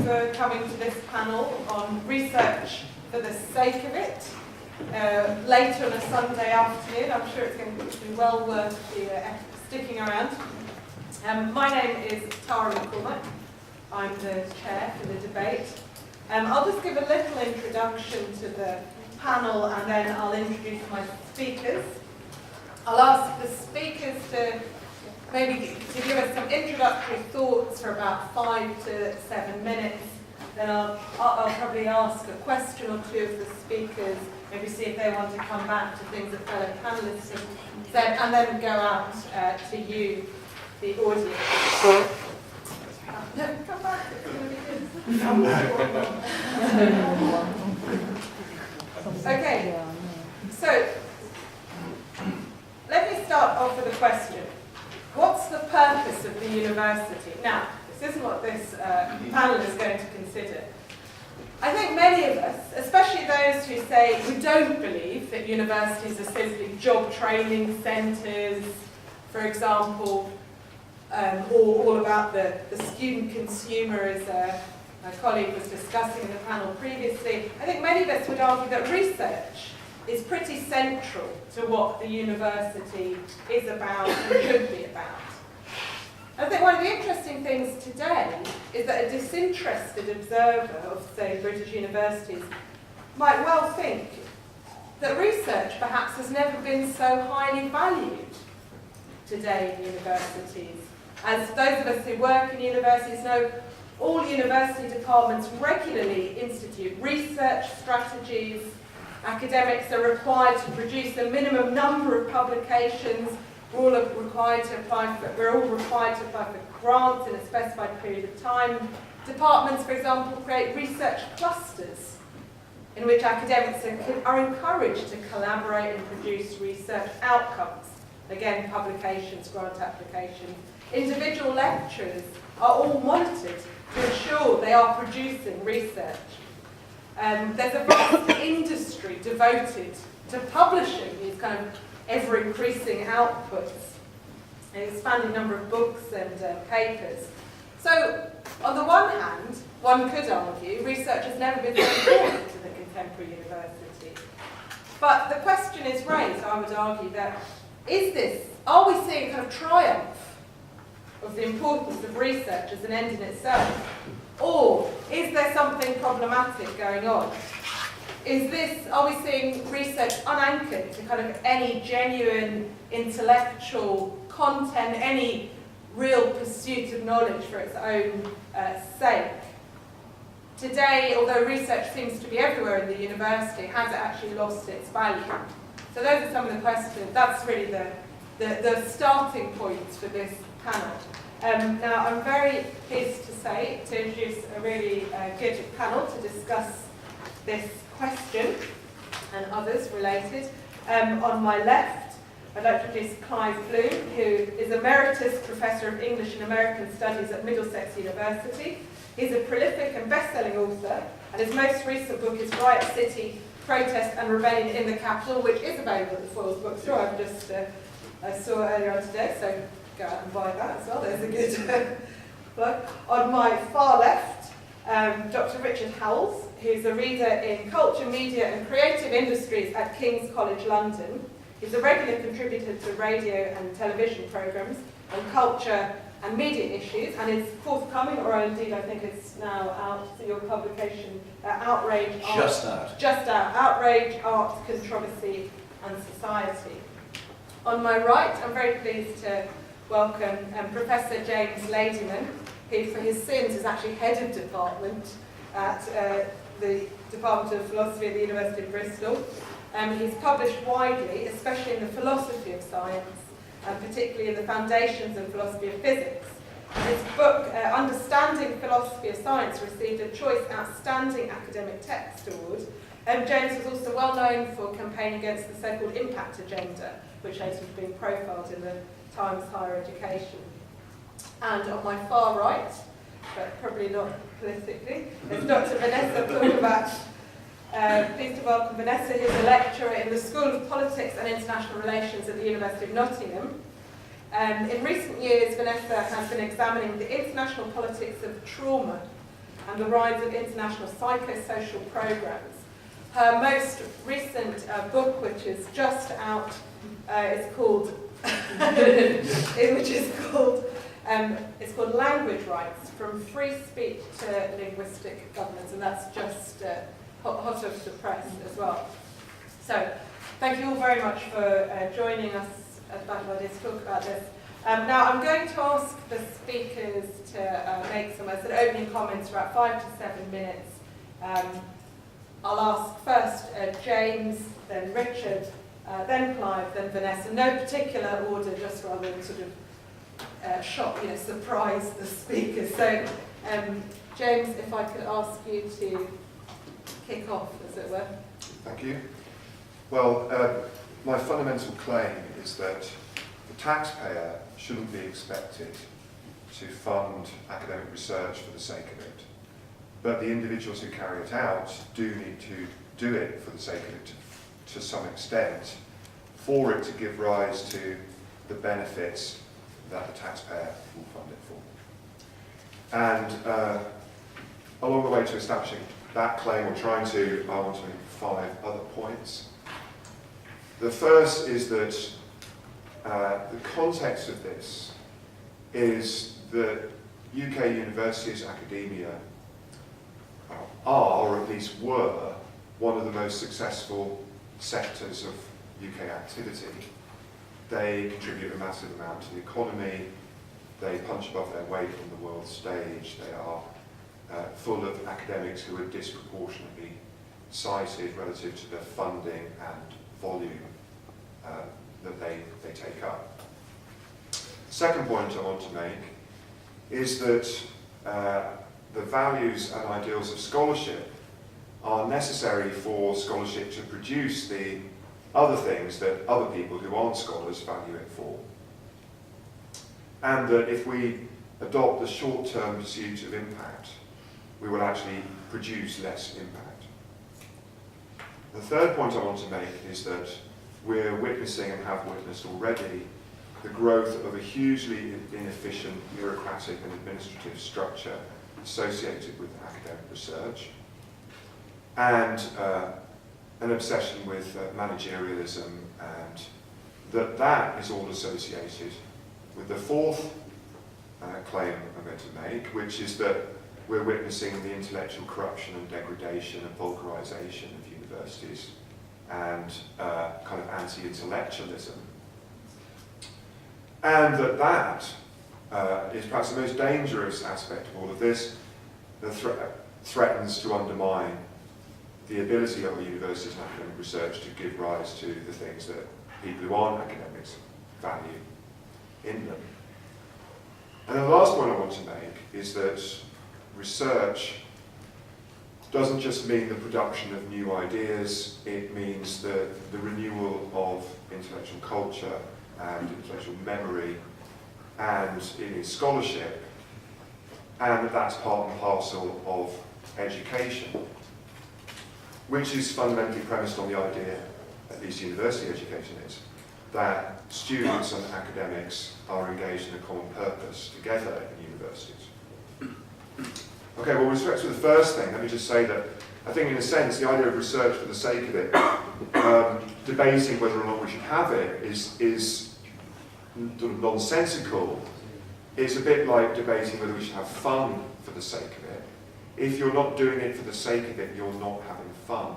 for coming to this panel on research for the sake of it. Later on a Sunday afternoon, I'm sure it's going to be well worth the sticking around. My name is Tara McCormack. I'm the chair for the debate. I'll just give a little introduction to the panel and then I'll introduce my speakers. I'll ask the speakers to maybe to give us some introductory thoughts for about 5 to 7 minutes. Then I'll probably ask a question or two of the speakers, maybe see if they want to come back to things that fellow panellists have said, and then go out to you, the audience. No, come back, it's going to be good. Okay, so let me start off with a question. What's the purpose of the university? Now, this isn't what this panel is going to consider. I think many of us, especially those who say we don't believe that universities are simply job training centres, for example, or all about the student consumer, as my colleague was discussing in the panel previously, I think many of us would argue that research is pretty central to what the university is about and should be about. I think one of the interesting things today is that a disinterested observer of, say, British universities might well think that research perhaps has never been so highly valued today in universities. As those of us who work in universities know, all university departments regularly institute research strategies. Academics are required to produce a minimum number of publications. We're all required to apply for grants in a specified period of time. Departments, for example, create research clusters in which academics are encouraged to collaborate and produce research outcomes. Again, publications, grant applications. Individual lecturers are all monitored to ensure they are producing research. There's a vast industry devoted to publishing these kind of ever-increasing outputs, an expanding number of books and papers. So, on the one hand, one could argue research has never been so important to the contemporary university. But the question is raised, I would argue, that are we seeing a kind of triumph of the importance of research as an end in itself? Or is there something problematic going on? Are we seeing research unanchored to kind of any genuine intellectual content, any real pursuit of knowledge for its own sake? Today, although research seems to be everywhere in the university, has it actually lost its value? So those are some of the questions. That's really the starting points for this panel. Now, I'm very pleased to introduce a really good panel to discuss this question and others related. On my left, I'd like to introduce Clive Bloom, who is Emeritus Professor of English and American Studies at Middlesex University. He's a prolific and best-selling author, and his most recent book is Riot City, Protest and Rebellion in the Capital, which is available at the Foyles bookstore. I saw earlier on today, so go out and buy that as well. There's a good plug. On my far left, Dr. Richard Howells, who's a reader in culture, media and creative industries at King's College London. He's a regular contributor to radio and television programmes on culture and media issues, and is forthcoming, or indeed I think it's now out, so your publication, Outrage, Just out, Outrage, Art, Controversy and Society. On my right, I'm very pleased to welcome Professor James Ladyman, who for his sins is actually head of department at the Department of Philosophy at the University of Bristol. He's published widely, especially in the philosophy of science, and particularly in the foundations of philosophy of physics. His book, Understanding Philosophy of Science, received a Choice Outstanding Academic Text Award. James was also well known for campaigning against the so-called impact agenda, which later was being profiled in the Times Higher Education. And on my far right, but probably not politically, is Dr. Vanessa Pupavac. Pleased to welcome Vanessa, who's a lecturer in the School of Politics and International Relations at the University of Nottingham. In recent years, Vanessa has been examining the international politics of trauma and the rise of international psychosocial programs. Her most recent book, which is just out, is called it's called Language Rights: From Free Speech to Linguistic Governance, and that's just hot off the press as well. So, thank you all very much for joining us at Battle Ideas to talk about this. Now, I'm going to ask the speakers to make some opening comments for about 5 to 7 minutes. I'll ask first James, then Richard, then Clive, then Vanessa. No particular order, just rather than sort of surprise the speakers. So, James, if I could ask you to kick off, as it were. Thank you. Well, my fundamental claim is that the taxpayer shouldn't be expected to fund academic research for the sake of it. But the individuals who carry it out do need to do it for the sake of it to some extent, for it to give rise to the benefits that the taxpayer will fund it for. And along the way to establishing that claim, or trying to, I want to make 5 other points. The first is that the context of this is that UK universities, academia, are, or at least were, one of the most successful sectors of UK activity. They contribute a massive amount to the economy, they punch above their weight on the world stage, they are full of academics who are disproportionately cited relative to the funding and volume that they take up. Second point I want to make is that the values and ideals of scholarship are necessary for scholarship to produce the other things that other people who aren't scholars value it for. And that if we adopt the short-term pursuit of impact, we will actually produce less impact. The third point I want to make is that we're witnessing, and have witnessed already, the growth of a hugely inefficient bureaucratic and administrative structure associated with academic research, and an obsession with managerialism, and that is all associated with the fourth claim I'm going to make, which is that we're witnessing the intellectual corruption and degradation and vulgarisation of universities, and kind of anti-intellectualism. And that is perhaps the most dangerous aspect of all of this, that threatens to undermine the ability of universities and academic research to give rise to the things that people who aren't academics value in them. And the last point I want to make is that research doesn't just mean the production of new ideas, it means the renewal of intellectual culture and intellectual memory, and it is scholarship, and that's part and parcel of education, which is fundamentally premised on the idea, at least university education is, that students and academics are engaged in a common purpose together in universities. Okay, well, with respect to the first thing, let me just say that I think in a sense the idea of research for the sake of it, debating whether or not we should have it, is sort of nonsensical. It's a bit like debating whether we should have fun for the sake of it. If you're not doing it for the sake of it, you're not having fun.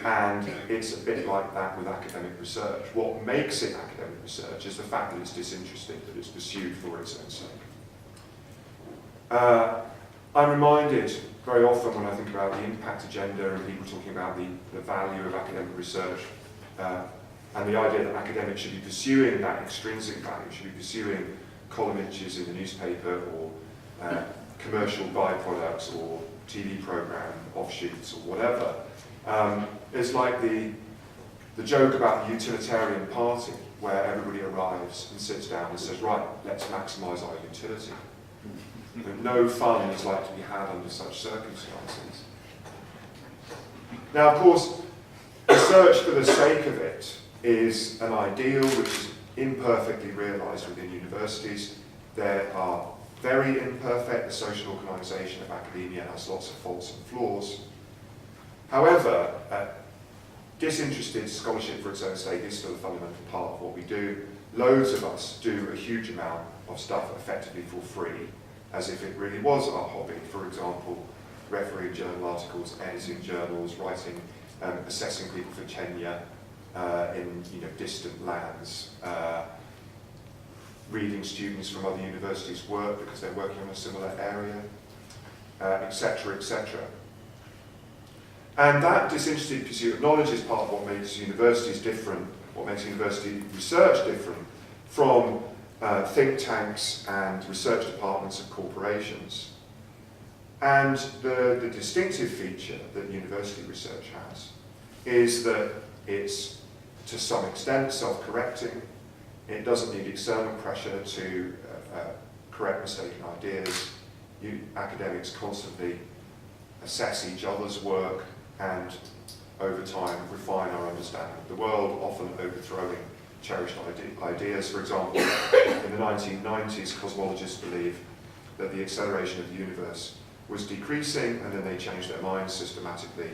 And it's a bit like that with academic research. What makes it academic research is the fact that it's disinterested, that it's pursued for its own sake. I'm reminded very often when I think about the impact agenda and people talking about the value of academic research and the idea that academics should be pursuing that extrinsic value, should be pursuing column inches in the newspaper or commercial byproducts or TV program offshoots or whatever. It's like the joke about the utilitarian party where everybody arrives and sits down and says, right, let's maximise our utility. No fun is like to be had under such circumstances. Now, of course, research for the sake of it is an ideal which is imperfectly realised within universities. There are very imperfect. The social organisation of academia has lots of faults and flaws. However, disinterested scholarship for its own sake is still a fundamental part of what we do. Loads of us do a huge amount of stuff effectively for free, as if it really was our hobby. For example, refereeing journal articles, editing journals, writing, assessing people for tenure in distant lands, reading students from other universities' work because they're working on a similar area, etc., etc. And that disinterested pursuit of knowledge is part of what makes universities different, what makes university research different from think tanks and research departments of corporations. And the distinctive feature that university research has is that it's, to some extent, self-correcting. It doesn't need external pressure to correct mistaken ideas. Academics constantly assess each other's work and, over time, refine our understanding of the world, often overthrowing cherished ideas. For example, in the 1990s, cosmologists believed that the acceleration of the universe was decreasing, and then they changed their minds systematically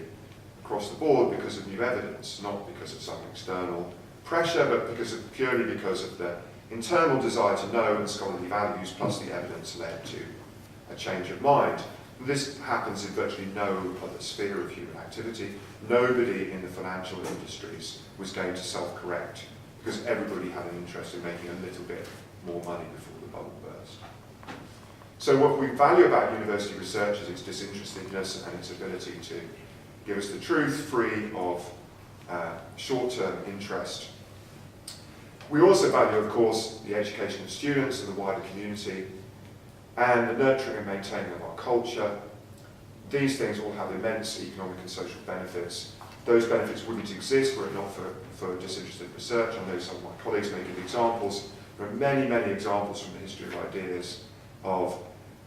across the board because of new evidence, not because of some external pressure, but purely because of the internal desire to know and scholarly values, plus the evidence led to a change of mind. This happens in virtually no other sphere of human activity. Nobody in the financial industries was going to self-correct because everybody had an interest in making a little bit more money before the bubble burst. So what we value about university research is its disinterestedness and its ability to give us the truth free of short-term interest. We also value, of course, the education of students and the wider community, and the nurturing and maintaining of our culture. These things all have immense economic and social benefits. Those benefits wouldn't exist were it not for disinterested research. I know some of my colleagues may give examples. There are many, many examples from the history of ideas of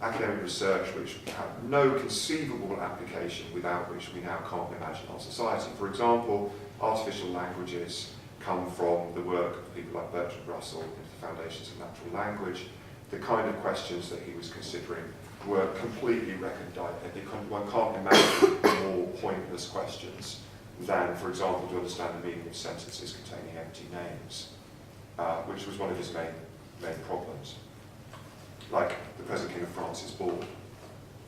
academic research which have no conceivable application without which we now can't imagine our society. For example, artificial languages come from the work of people like Bertrand Russell into the Foundations of Natural Language. The kind of questions that he was considering were completely recondite. One can't imagine more pointless questions than, for example, to understand the meaning of sentences containing empty names, which was one of his main problems. Like the present King of France is bald,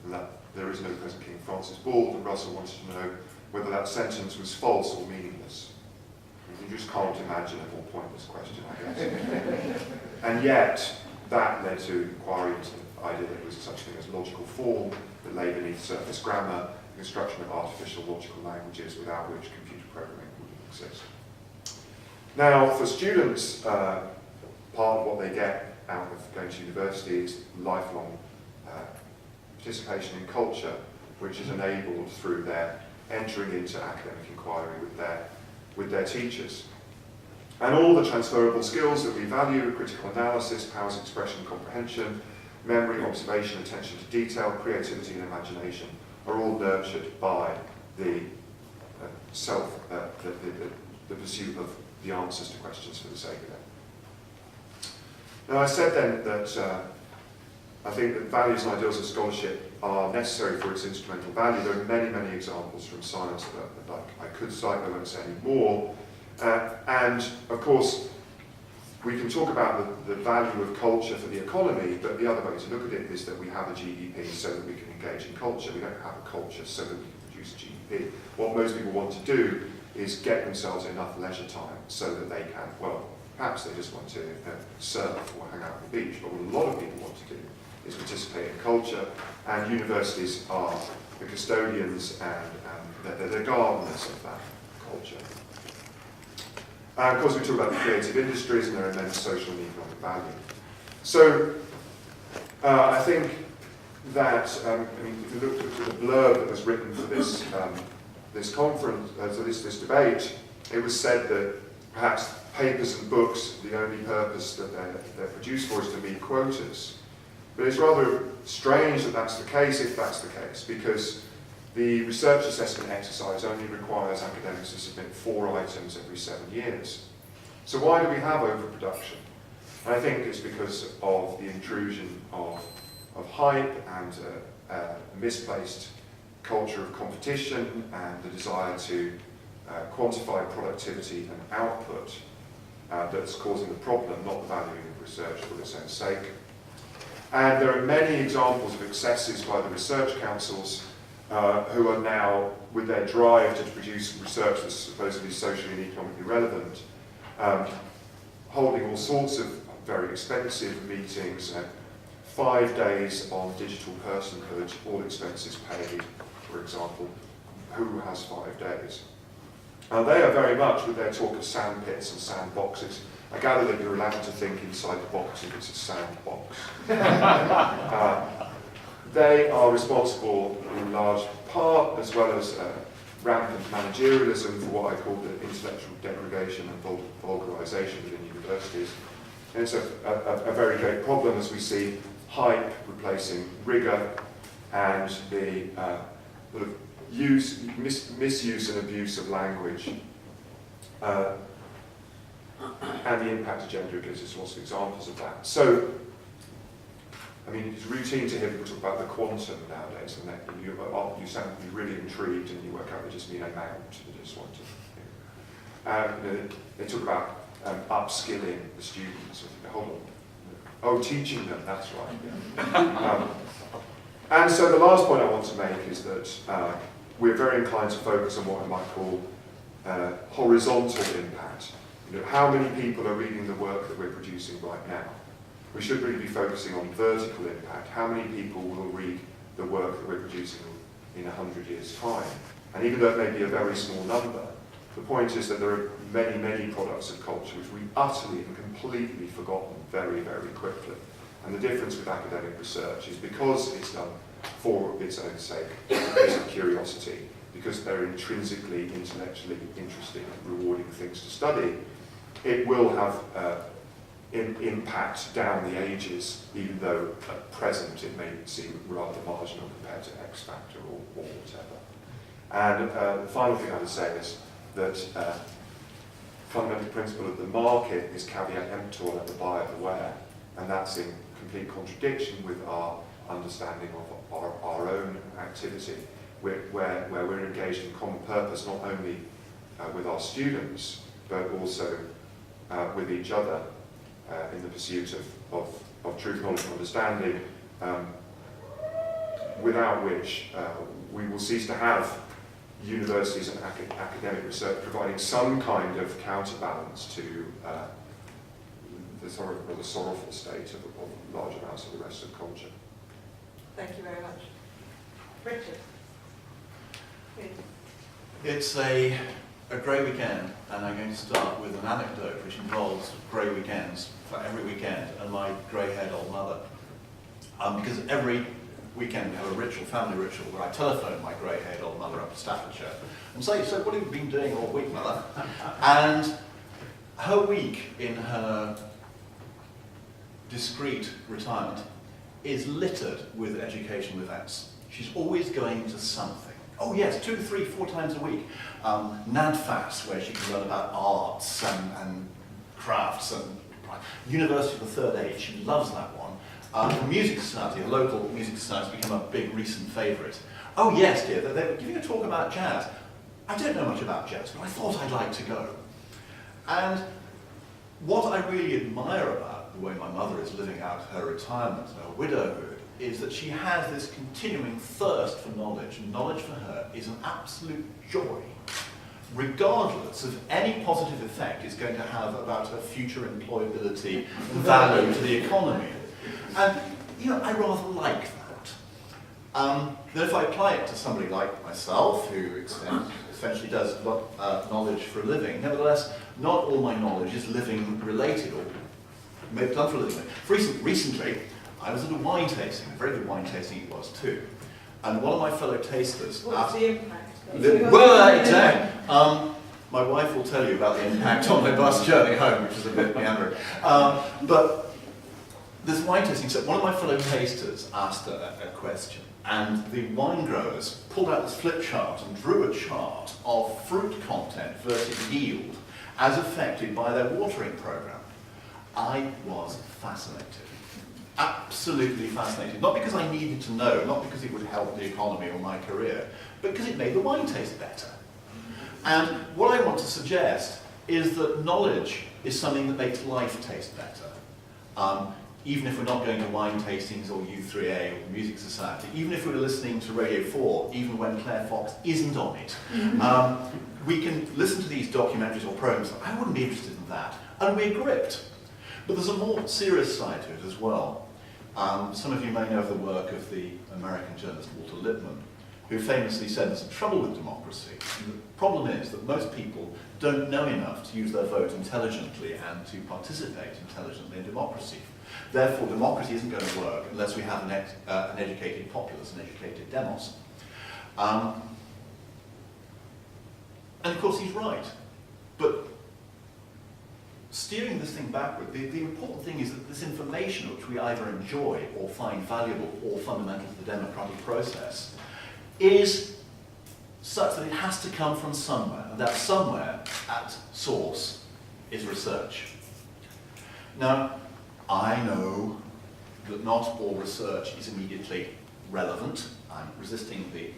and that there is no present King of France is bald, and Russell wanted to know whether that sentence was false or meaningless. You just can't imagine a more pointless question, I guess. And yet, that led to inquiry into the idea that there was such a thing as logical form that lay beneath surface grammar, the construction of artificial logical languages without which computer programming wouldn't exist. Now, for students, part of what they get out of going to university is lifelong participation in culture, which is enabled through their entering into academic inquiry with their teachers. And all the transferable skills that we value, critical analysis, powers of expression, comprehension, memory, observation, attention to detail, creativity and imagination, are all nurtured by the pursuit of the answers to questions for the sake of it. Now, I said then that I think that values and ideals of scholarship are necessary for its instrumental value. There are many, many examples from science that I could cite, I won't say any more. And of course, we can talk about the value of culture for the economy, but the other way to look at it is that we have a GDP so that we can engage in culture. We don't have a culture so that we can produce GDP. What most people want to do is get themselves enough leisure time so that they can, well, perhaps they just want to surf or hang out on the beach, but what a lot of people want to do is participate in culture, and universities are the custodians and they're the gardeners of that culture. And of course, we talk about the creative industries and their immense social and economic value. So, I think that, if you look at the blurb that was written for this this conference, this debate, it was said that perhaps papers and books, the only purpose that they're produced for is to meet quotas. But it's rather strange that that's the case, if that's the case, because the research assessment exercise only requires academics to submit 4 items every 7 years. So why do we have overproduction? And I think it's because of the intrusion of hype and a misplaced culture of competition and the desire to quantify productivity and output that's causing the problem, not the valuing of research for its own sake. And there are many examples of excesses by the research councils who are now, with their drive to produce research that's supposedly socially and economically relevant, holding all sorts of very expensive meetings, 5 days on digital personhood, all expenses paid, for example. Who has 5 days? They are very much, with their talk of sandpits and sandboxes, I gather that you're allowed to think inside the box if it's a sandbox. They are responsible in large part, as well as rampant managerialism, for what I call the intellectual degradation and vulgarisation within universities. And it's a very great problem as we see hype replacing rigour and the sort of misuse and abuse of language. And the impact of gender gives us lots of examples of that. So, I mean, it's routine to hear people talk about the quantum nowadays, and that you sound really intrigued and you work out they just mean amount. They just want to. They talk about upskilling the students. Hold on. Oh, teaching them, that's right. And so the last point I want to make is that we're very inclined to focus on what I might call horizontal impact. You know, how many people are reading the work that we're producing right now? We should really be focusing on vertical impact. How many people will read the work that we're producing in 100 years' time? And even though it may be a very small number, the point is that there are many, many products of culture which we've utterly and completely forgotten very, very quickly. And the difference with academic research is because it's done for its own sake, because of curiosity, because they're intrinsically, intellectually interesting and rewarding things to study, it will have impact down the ages, even though at present it may seem rather marginal compared to X Factor or whatever. And the final thing I would say is that fundamental principle of the market is caveat emptor, let the buyer beware, and that's in complete contradiction with our understanding of our own activity, where we're engaged in common purpose not only with our students, but also with each other in the pursuit of truth, knowledge and understanding, without which we will cease to have universities and academic research providing some kind of counterbalance to the sort of rather sorrowful state of large amounts of the rest of culture. Thank you very much. Richard. It's a grey weekend, and I'm going to start with an anecdote which involves grey weekends for every weekend and my grey-haired old mother. Because every weekend we have a ritual, family ritual, where I telephone my grey-haired old mother up to Staffordshire and say, "So what have you been doing all week, mother?" And her week in her discreet retirement is littered with educational events. She's always going to something. Oh yes, 2, 3, 4 times a week. NADFAS, where she can learn about arts and crafts, and University of the Third Age, she loves that one. The Music Society, the local music society, has become a big recent favourite. Oh yes, dear, they were giving a talk about jazz. I don't know much about jazz, but I thought I'd like to go. And what I really admire about the way my mother is living out her retirement and her widowhood is that she has this continuing thirst for knowledge, and knowledge for her is an absolute joy, regardless of any positive effect it's going to have about her future employability and value to the economy. And, you know, I rather like that. Then if I apply it to somebody like myself, who essentially does knowledge for a living, nevertheless, not all my knowledge is living related or done for a living. Recently, I was at a wine tasting, a very good wine tasting it was too, and one of my fellow tasters... What's the impact? Well, exactly. My wife will tell you about the impact on my bus journey home, which is a bit meandering. But this wine tasting, so one of my fellow tasters asked a question, and the wine growers pulled out this flip chart and drew a chart of fruit content versus yield as affected by their watering program. I was fascinated. absolutely fascinating. Not because I needed to know, not because it would help the economy or my career, but because it made the wine taste better. And what I want to suggest is that knowledge is something that makes life taste better. Even if we're not going to wine tastings or U3A or the Music Society, even if we were listening to Radio 4, even when Claire Fox isn't on it, we can listen to these documentaries or programs. I wouldn't be interested in that, and we're gripped. But there's a more serious side to it as well. Some of you may know of the work of the American journalist Walter Lippmann, who famously said there's a trouble with democracy. The problem is that most people don't know enough to use their vote intelligently and to participate intelligently in democracy. Therefore, democracy isn't going to work unless we have an educated populace, an educated demos. And of course, he's right. But steering this thing backward, the important thing is that this information, which we either enjoy or find valuable or fundamental to the democratic process, is such that it has to come from somewhere, and that somewhere at source is research. Now, I know that not all research is immediately relevant. I'm resisting the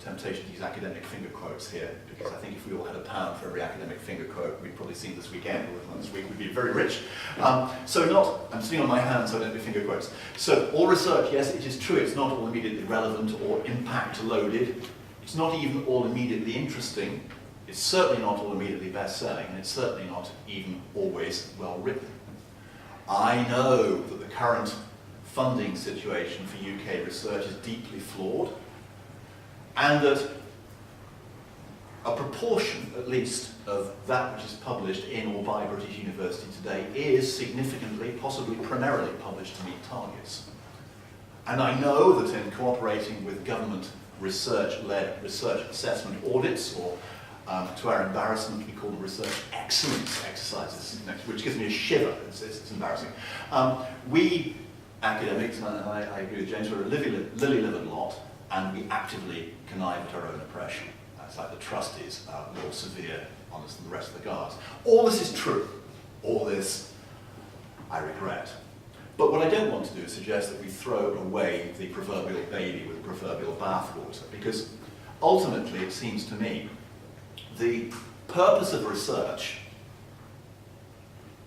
temptation to use academic finger quotes here, because I think if we all had £1 for every academic finger quote we'd probably seen this weekend, or this week, we'd be very rich. I'm sitting on my hands, so I don't do finger quotes. So all research, yes, it is true, it's not all immediately relevant or impact loaded. It's not even all immediately interesting. It's certainly not all immediately best-selling, and it's certainly not even always well-written. I know that the current funding situation for UK research is deeply flawed, and that a proportion, at least, of that which is published in or by British University today is significantly, possibly primarily, published to meet targets. And I know that in cooperating with government research-led research assessment audits, or to our embarrassment, we call them research excellence exercises, which gives me a shiver. It's embarrassing. We academics, and I agree with James, we're a lily-livered lot, and we actively connive at our own oppression. It's like the trustees, more severe on us than the rest of the guards. All this is true. All this I regret. But what I don't want to do is suggest that we throw away the proverbial baby with the proverbial bathwater, because ultimately it seems to me the purpose of research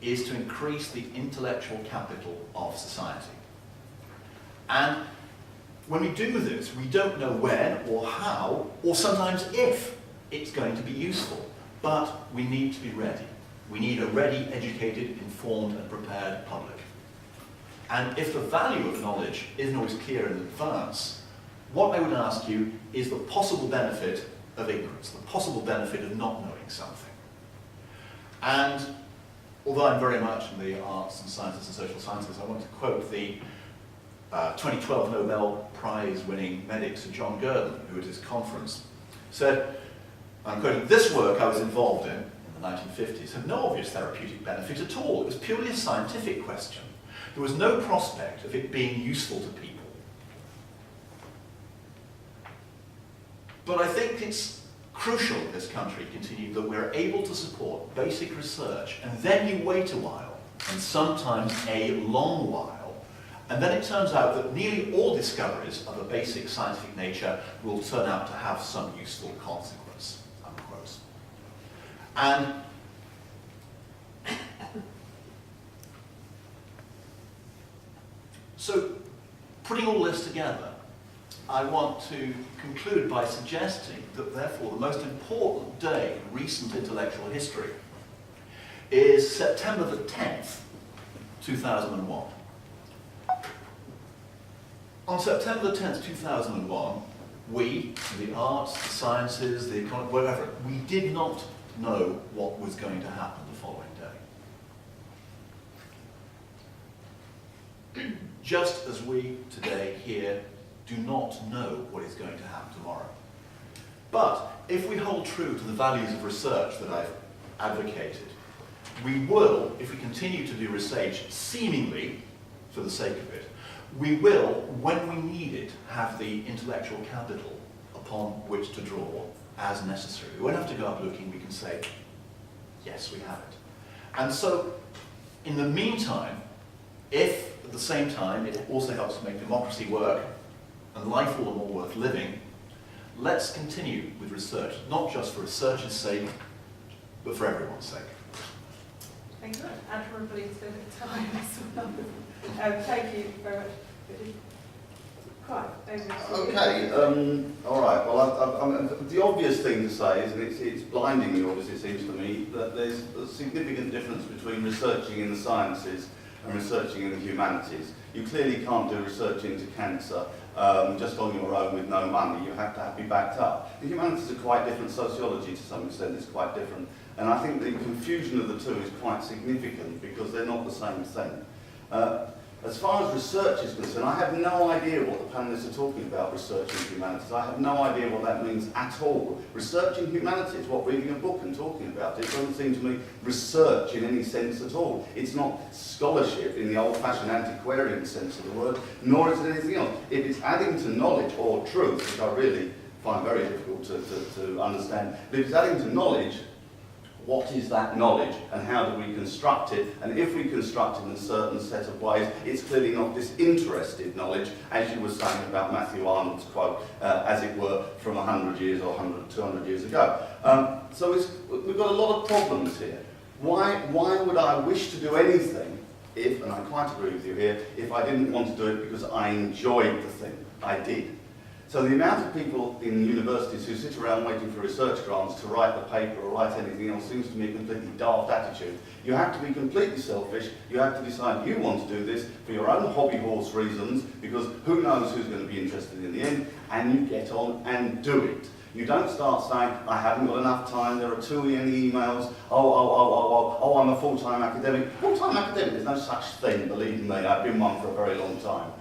is to increase the intellectual capital of society. And when we do this, we don't know when or how, or sometimes if it's going to be useful, but we need to be ready. We need a ready, educated, informed, and prepared public. And if the value of knowledge isn't always clear in advance, what I would ask you is the possible benefit of ignorance, the possible benefit of not knowing something. And although I'm very much in the arts and sciences and social sciences, I want to quote the 2012 Nobel Prize-winning medic Sir John Gurdon, who at his conference said, I'm quoting, "This work I was involved in the 1950s had no obvious therapeutic benefit at all. It was purely a scientific question. There was no prospect of it being useful to people. But I think it's crucial in this country, continued, that we're able to support basic research, and then you wait a while, and sometimes a long while, and then it turns out that nearly all discoveries of a basic scientific nature will turn out to have some useful consequence," unquote. And so, putting all this together, I want to conclude by suggesting that, therefore, the most important day in recent intellectual history is September the 10th, 2001. On September the 10th, 2001, we, the arts, the sciences, the economy, whatever, we did not know what was going to happen the following day. Just as we today here do not know what is going to happen tomorrow. But if we hold true to the values of research that I've advocated, we will, if we continue to do research seemingly for the sake of it, we will, when we need it, have the intellectual capital upon which to draw as necessary. We won't have to go up looking, we can say, yes, we have it. And so, in the meantime, if the same time, it also helps to make democracy work and life all the more worth living. Let's continue with research, not just for research's sake, but for everyone's sake. Thank you. Admirably to the time as well. Thank you very much. Clive, over to you. Okay, all right. Well, the obvious thing to say is, and it's blindingly obvious, it seems to me, that there's a significant difference between researching in the sciences and researching in the humanities. You clearly can't do research into cancer just on your own with no money. You have to be backed up. The humanities are quite different. Sociology, to some extent, is quite different. And I think the confusion of the two is quite significant because they're not the same thing. As far as research is concerned, I have no idea what the panellists are talking about, research in humanities. I have no idea what that means at all. Research in humanities, what, reading a book and talking about it, doesn't seem to me research in any sense at all. It's not scholarship in the old-fashioned antiquarian sense of the word, nor is it anything else. If it's adding to knowledge or truth, which I really find very difficult to understand, but if it's adding to knowledge, what is that knowledge and how do we construct it? And if we construct it in a certain set of ways, it's clearly not disinterested knowledge, as you were saying about Matthew Arnold's quote, as it were, from 100 years or 100, 200 years ago. So we've got a lot of problems here. Why would I wish to do anything if, and I quite agree with you here, if I didn't want to do it because I enjoyed the thing? I did. So the amount of people in universities who sit around waiting for research grants to write the paper or write anything else seems to me a completely daft attitude. You have to be completely selfish. You have to decide you want to do this for your own hobby horse reasons, because who knows who's going to be interested in the end, and you get on and do it. You don't start saying, I haven't got enough time, there are too many emails, oh, I'm a full-time academic. Full-time academic, there's no such thing, believe me, I've been one for a very long time.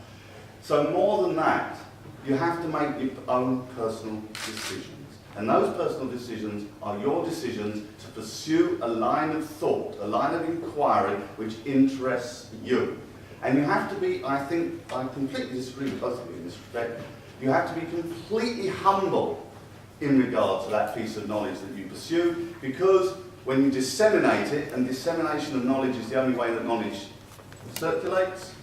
So more than that, you have to make your own personal decisions. And those personal decisions are your decisions to pursue a line of thought, a line of inquiry which interests you. And you have to be, I think, I completely disagree with both of you in this respect, you have to be completely humble in regard to that piece of knowledge that you pursue, because when you disseminate it, and dissemination of knowledge is the only way that knowledge circulates,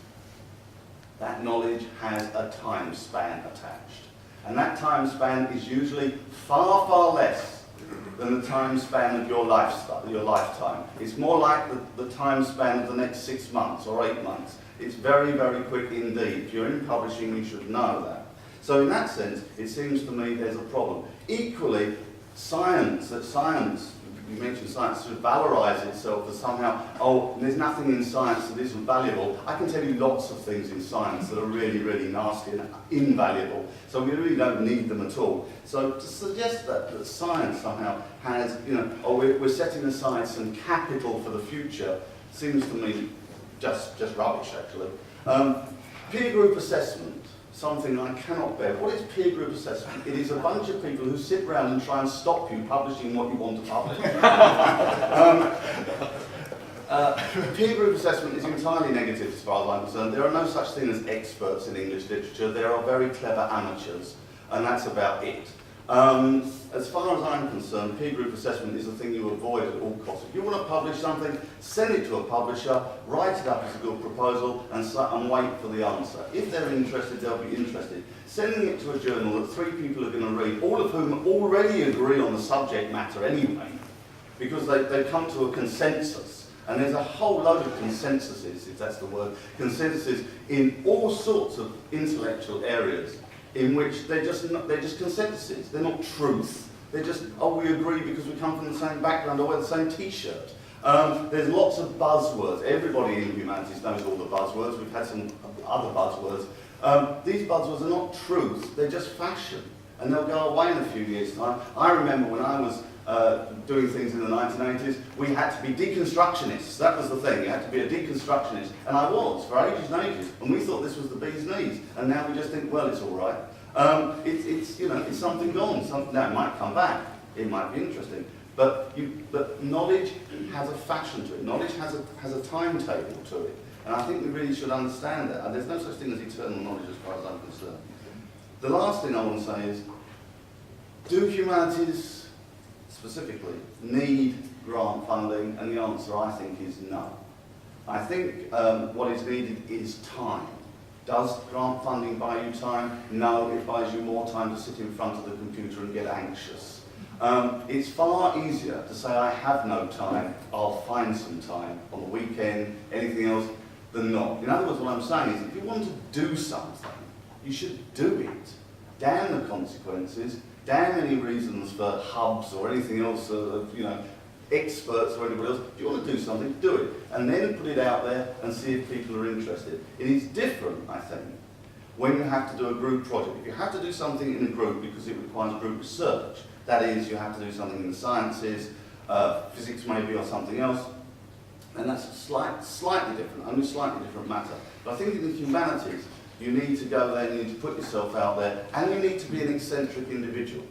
that knowledge has a time span attached. And that time span is usually far, far less than the time span of your lifetime. It's more like the time span of the next 6 months or 8 months. It's very, very quick indeed. If you're in publishing, you should know that. So in that sense, it seems to me there's a problem. Equally, science, you mentioned science, should valorize itself as somehow, oh, there's nothing in science that isn't valuable. I can tell you lots of things in science that are really, really nasty and invaluable. So we really don't need them at all. So to suggest that science somehow has, oh, we're setting aside some capital for the future, seems to me just rubbish, actually. Peer group assessment. Something I cannot bear. What is peer group assessment? It is a bunch of people who sit around and try and stop you publishing what you want to publish. Peer group assessment is entirely negative as far as I'm concerned. There are no such thing as experts in English literature. There are very clever amateurs, and that's about it. As far as I'm concerned, peer group assessment is a thing you avoid at all costs. If you want to publish something, send it to a publisher, write it up as a good proposal, and wait for the answer. If they're interested, they'll be interested. Sending it to a journal that 3 people are going to read, all of whom already agree on the subject matter anyway, because they've come to a consensus. And there's a whole load of consensuses, if that's the word, consensuses in all sorts of intellectual areas, in which they're just consensuses. They're not truth. They're just, oh, we agree because we come from the same background or wear the same T-shirt. There's lots of buzzwords. Everybody in humanities knows all the buzzwords. We've had some other buzzwords. These buzzwords are not truth. They're just fashion. And they'll go away in a few years' time. I remember when I was doing things in the 1980s, we had to be deconstructionists. That was the thing. You had to be a deconstructionist. And I was, for ages and ages. And we thought this was the bee's knees. And now we just think, well, it's all right. It's something gone. Now, it might come back. It might be interesting. But knowledge has a fashion to it. Knowledge has a timetable to it. And I think we really should understand that. And there's no such thing as eternal knowledge as far as I'm concerned. The last thing I want to say is, do humanities specifically need grant funding? And the answer, I think, is no. I think what is needed is time. Does grant funding buy you time? No, it buys you more time to sit in front of the computer and get anxious. It's far easier to say, I have no time, I'll find some time on the weekend, anything else, than not. In other words, what I'm saying is, if you want to do something, you should do it. Damn the consequences, damn any reasons for hubs or anything else, experts or anybody else. If you want to do something, do it. And then put it out there and see if people are interested. It is different, I think, when you have to do a group project. If you have to do something in a group because it requires group research, that is, you have to do something in the sciences, physics maybe, or something else, and that's slightly different, only slightly different matter. But I think in the humanities, you need to go there, you need to put yourself out there, and you need to be an eccentric individual.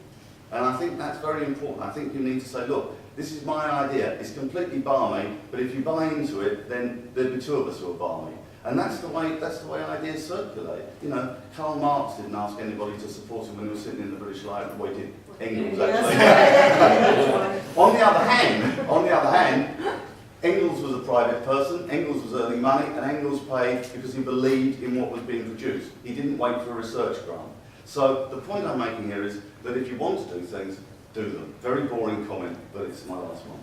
And I think that's very important. I think you need to say, look, this is my idea, it's completely barmy, but if you buy into it, then there'll be two of us who are barmy. And that's the way ideas circulate. You know, Karl Marx didn't ask anybody to support him when he was sitting in the British Library. Well, he did. Engels, actually. On the other hand, Engels was a private person, Engels was earning money, and Engels paid because he believed in what was being produced. He didn't wait for a research grant. So the point I'm making here is that if you want to do things, do them. Very boring comment, but it's my last one.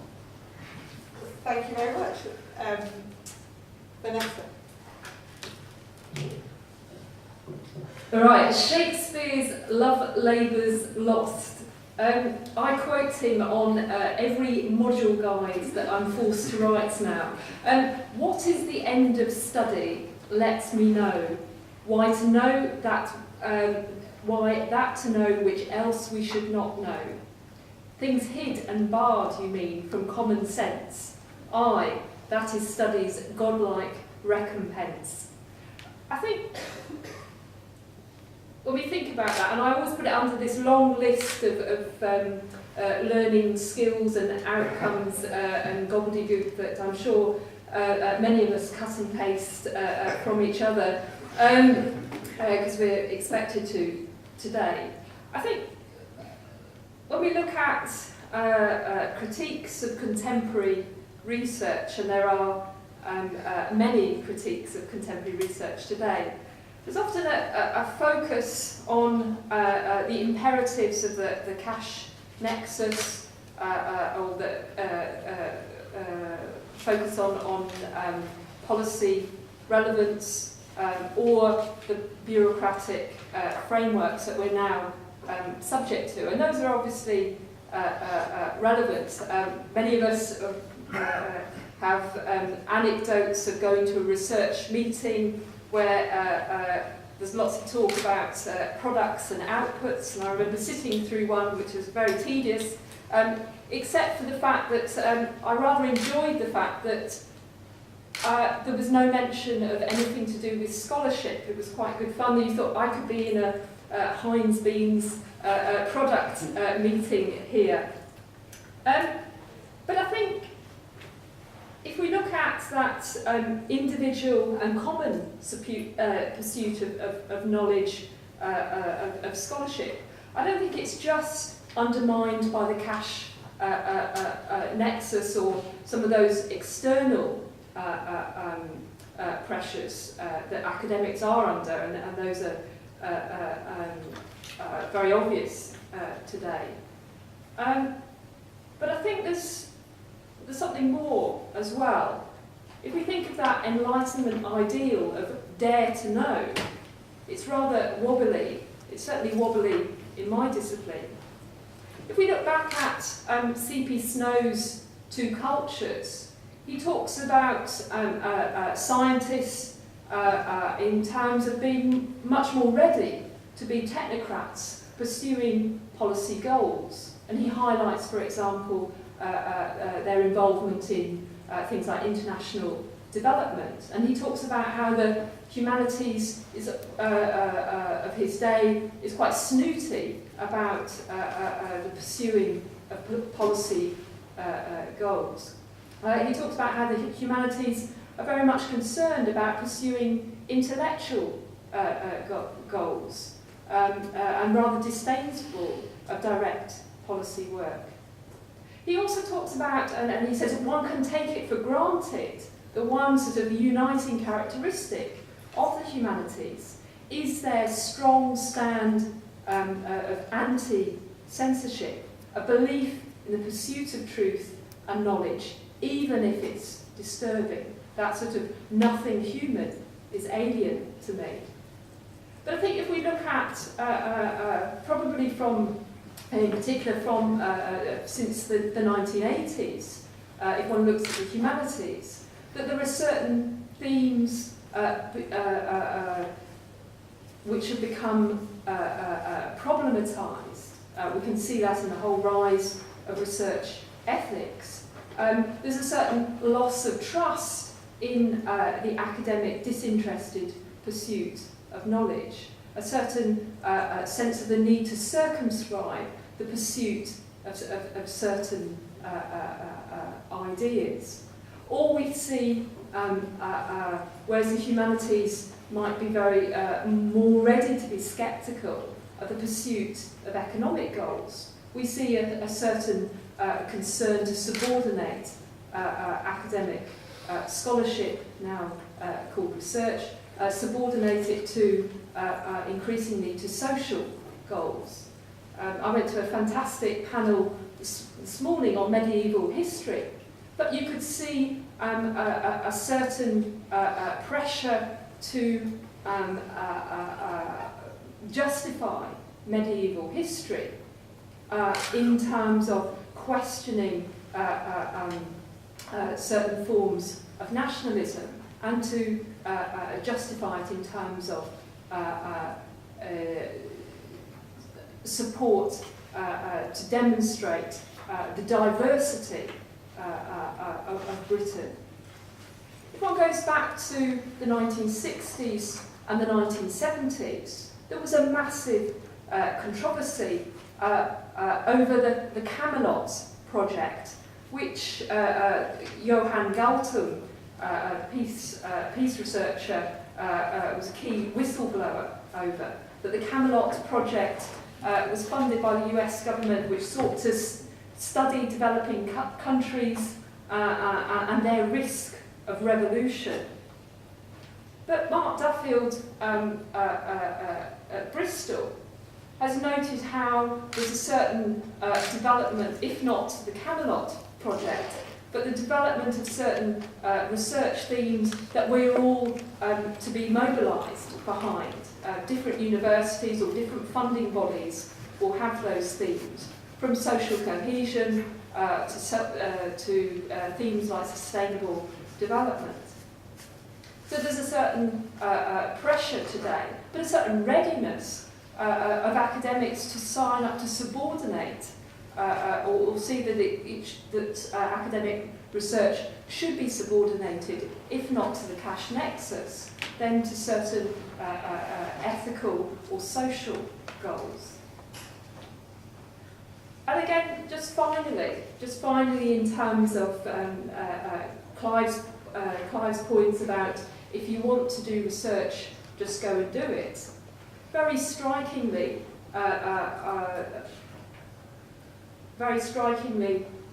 Thank you very much. Vanessa. Right, Shakespeare's love labours lost. I quote him on every module guide that I'm forced to write now. What is the end of study? Let me know. Why to know that? Why that to know which else we should not know? Things hid and barred, you mean, from common sense? Aye, that is study's godlike recompense. I think when we think about that, and I always put it under this long list of learning skills and outcomes and gobbledygook that I'm sure many of us cut and paste from each other because we're expected to today. I think when we look at critiques of contemporary research, and there are many critiques of contemporary research today, there's often a focus on the imperatives of the cash nexus, or the focus on policy relevance, or the bureaucratic frameworks that we're now subject to. And those are obviously relevant. Many of us have anecdotes of going to a research meeting where there's lots of talk about products and outputs, and I remember sitting through one which was very tedious, except for the fact that I rather enjoyed the fact that there was no mention of anything to do with scholarship. It was quite good fun. You thought I could be in a Heinz Beans product meeting here. But I think if we look at that individual and common pursuit of knowledge, of scholarship, I don't think it's just undermined by the cash nexus or some of those external pressures that academics are under, and those are very obvious today. But I think there's something more as well. If we think of that Enlightenment ideal of dare to know, it's rather wobbly. It's certainly wobbly in my discipline. If we look back at C.P. Snow's Two Cultures, he talks about scientists in terms of being much more ready to be technocrats pursuing policy goals. And he highlights, for example, their involvement in things like international development. And he talks about how the humanities is, of his day is quite snooty about the pursuing of policy goals. He talks about how the humanities are very much concerned about pursuing intellectual goals and rather disdainful of direct policy work. He also talks about, and he says, one can take it for granted the one sort of uniting characteristic of the humanities is their strong stand of anti-censorship, a belief in the pursuit of truth and knowledge, even if it's disturbing. That sort of nothing human is alien to me. But I think if we look at, probably from, in particular from since the 1980s, if one looks at the humanities, that there are certain themes which have become problematized. We can see that in the whole rise of research ethics. There's a certain loss of trust in the academic disinterested pursuit of knowledge, a certain sense of the need to circumscribe the pursuit of certain ideas. Or we see, whereas the humanities might be very more ready to be sceptical of the pursuit of economic goals, we see a certain concern to subordinate academic scholarship, now called research, subordinate it to increasingly to social goals. I went to a fantastic panel this morning on medieval history, but you could see a certain pressure to justify medieval history in terms of questioning certain forms of nationalism, and to justify it in terms of support to demonstrate the diversity of Britain. If one goes back to the 1960s and the 1970s, there was a massive controversy over the Camelot project, which Johann Galtung, a peace researcher, was a key whistleblower over. That the Camelot project was funded by the US government, which sought to study developing countries and their risk of revolution. But Mark Duffield at Bristol has noted how there's a certain development, if not the Camelot project, but the development of certain research themes that we're all to be mobilised behind. Different universities or different funding bodies will have those themes, from social cohesion to themes like sustainable development. So there's a certain pressure today, but a certain readiness of academics to sign up to subordinate or see that academic research should be subordinated, if not to the cash nexus, then to certain ethical or social goals. And again, just finally in terms of Clive's points about if you want to do research, just go and do it. Very strikingly,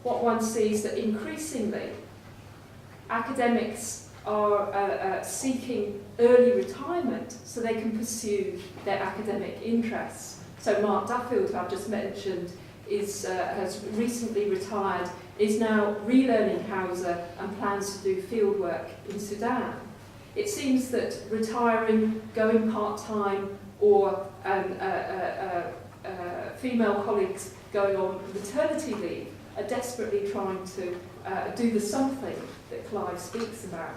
what one sees that increasingly academics are seeking early retirement so they can pursue their academic interests. So Mark Duffield, who I've just mentioned, has recently retired, is now relearning Hausa and plans to do fieldwork in Sudan. It seems that retiring, going part-time, or female colleagues going on maternity leave are desperately trying to do the something that Clive speaks about.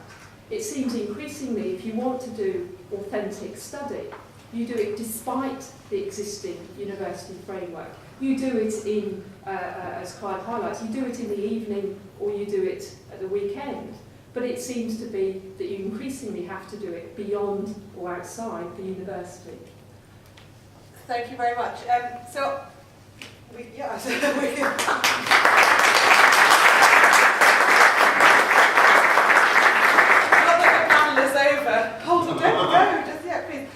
It seems increasingly, if you want to do authentic study, you do it despite the existing university framework. You do it in, as Clive highlights, you do it in the evening or you do it at the weekend. But it seems to be that you increasingly have to do it beyond or outside the university. Thank you very much. Hold on, don't go, just yet, please.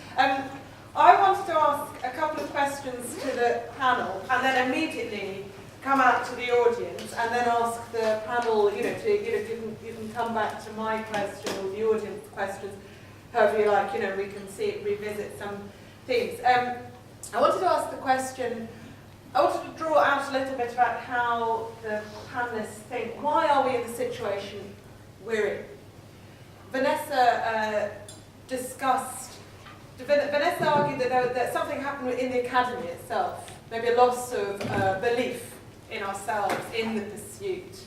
I wanted to ask a couple of questions to the panel, and then immediately come out to the audience and then ask the panel, you can come back to my question or the audience questions, however you like, we can revisit some themes. I wanted to ask the question, I wanted to draw out a little bit about how the panellists think, why are we in the situation we're in? Vanessa argued that something happened in the academy itself, maybe a loss of belief in ourselves, in the pursuit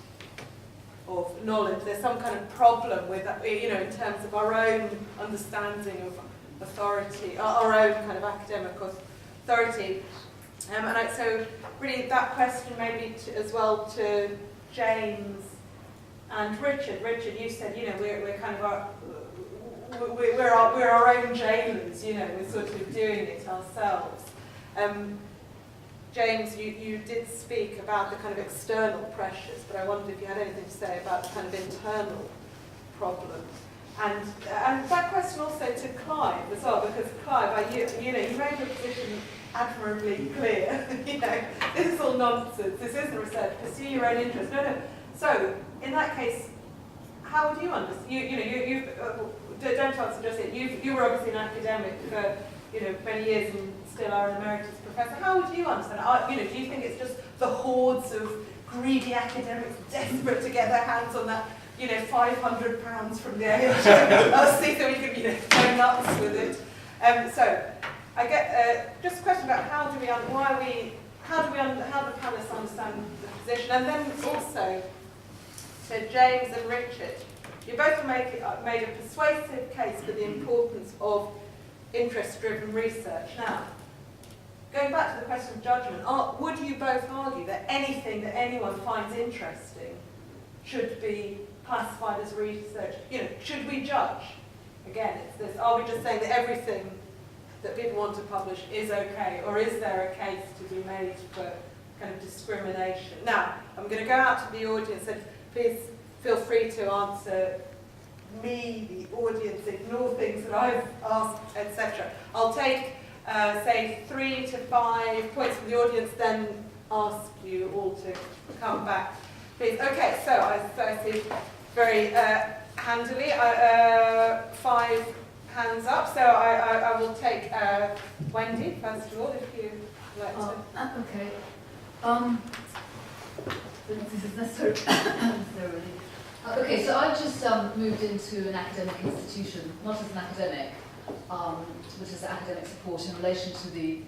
of knowledge. There's some kind of problem with, in terms of our own understanding of authority, our own kind of academic authority. So really that question maybe as well to James and Richard. Richard, you said, we're kind of we're our own jailers, we're sort of doing it ourselves. James, you did speak about the kind of external pressures, but I wondered if you had anything to say about the kind of internal problems. And that question also to Clive as well, because Clive, you made your position admirably clear. This is all nonsense. This isn't research. Pursue your own interest. No. So in that case, how would you understand? You don't answer just yet. You were obviously an academic for many years and still are an emeritus professor. How would you understand? Do you think it's just the hordes of greedy academics desperate to get their hands on that £500 from the AHRC so we can go nuts with it? So I get just a question about how the panelists understand the position, and then also to James and Richard. You both made a persuasive case for the importance of interest-driven research. Now, going back to the question of judgment, would you both argue that anything that anyone finds interesting should be classified as research? Should we judge? Again, it's this, are we just saying that everything that people want to publish is okay, or is there a case to be made for kind of discrimination? Now, I'm going to go out to the audience and please feel free to answer me, the audience, ignore things that I've asked, etc. I'll take, say, 3 to 5 points from the audience, then ask you all to come back, please. Okay, so I see very handily 5 hands up. So I will take Wendy, first of all, if you'd like to. Okay. This is necessarily. Okay, so I've just moved into an academic institution, not as an academic, but as academic support in relation to the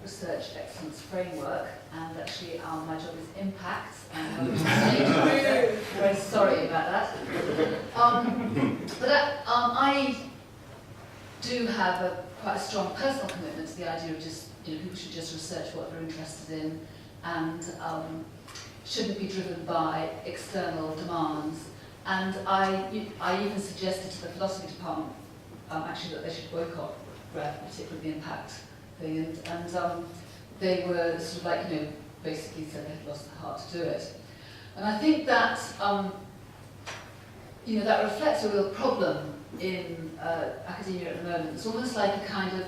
Research Excellence Framework, and actually my job is impact, and I'm very sorry about that. But I do have quite a strong personal commitment to the idea of just, people should just research what they're interested in, and shouldn't be driven by external demands. And I even suggested to the philosophy department actually that they should boycott REF, particularly the impact thing, and they were sort of like, basically said they had lost the heart to do it. And I think that that reflects a real problem in academia at the moment. It's almost like a kind of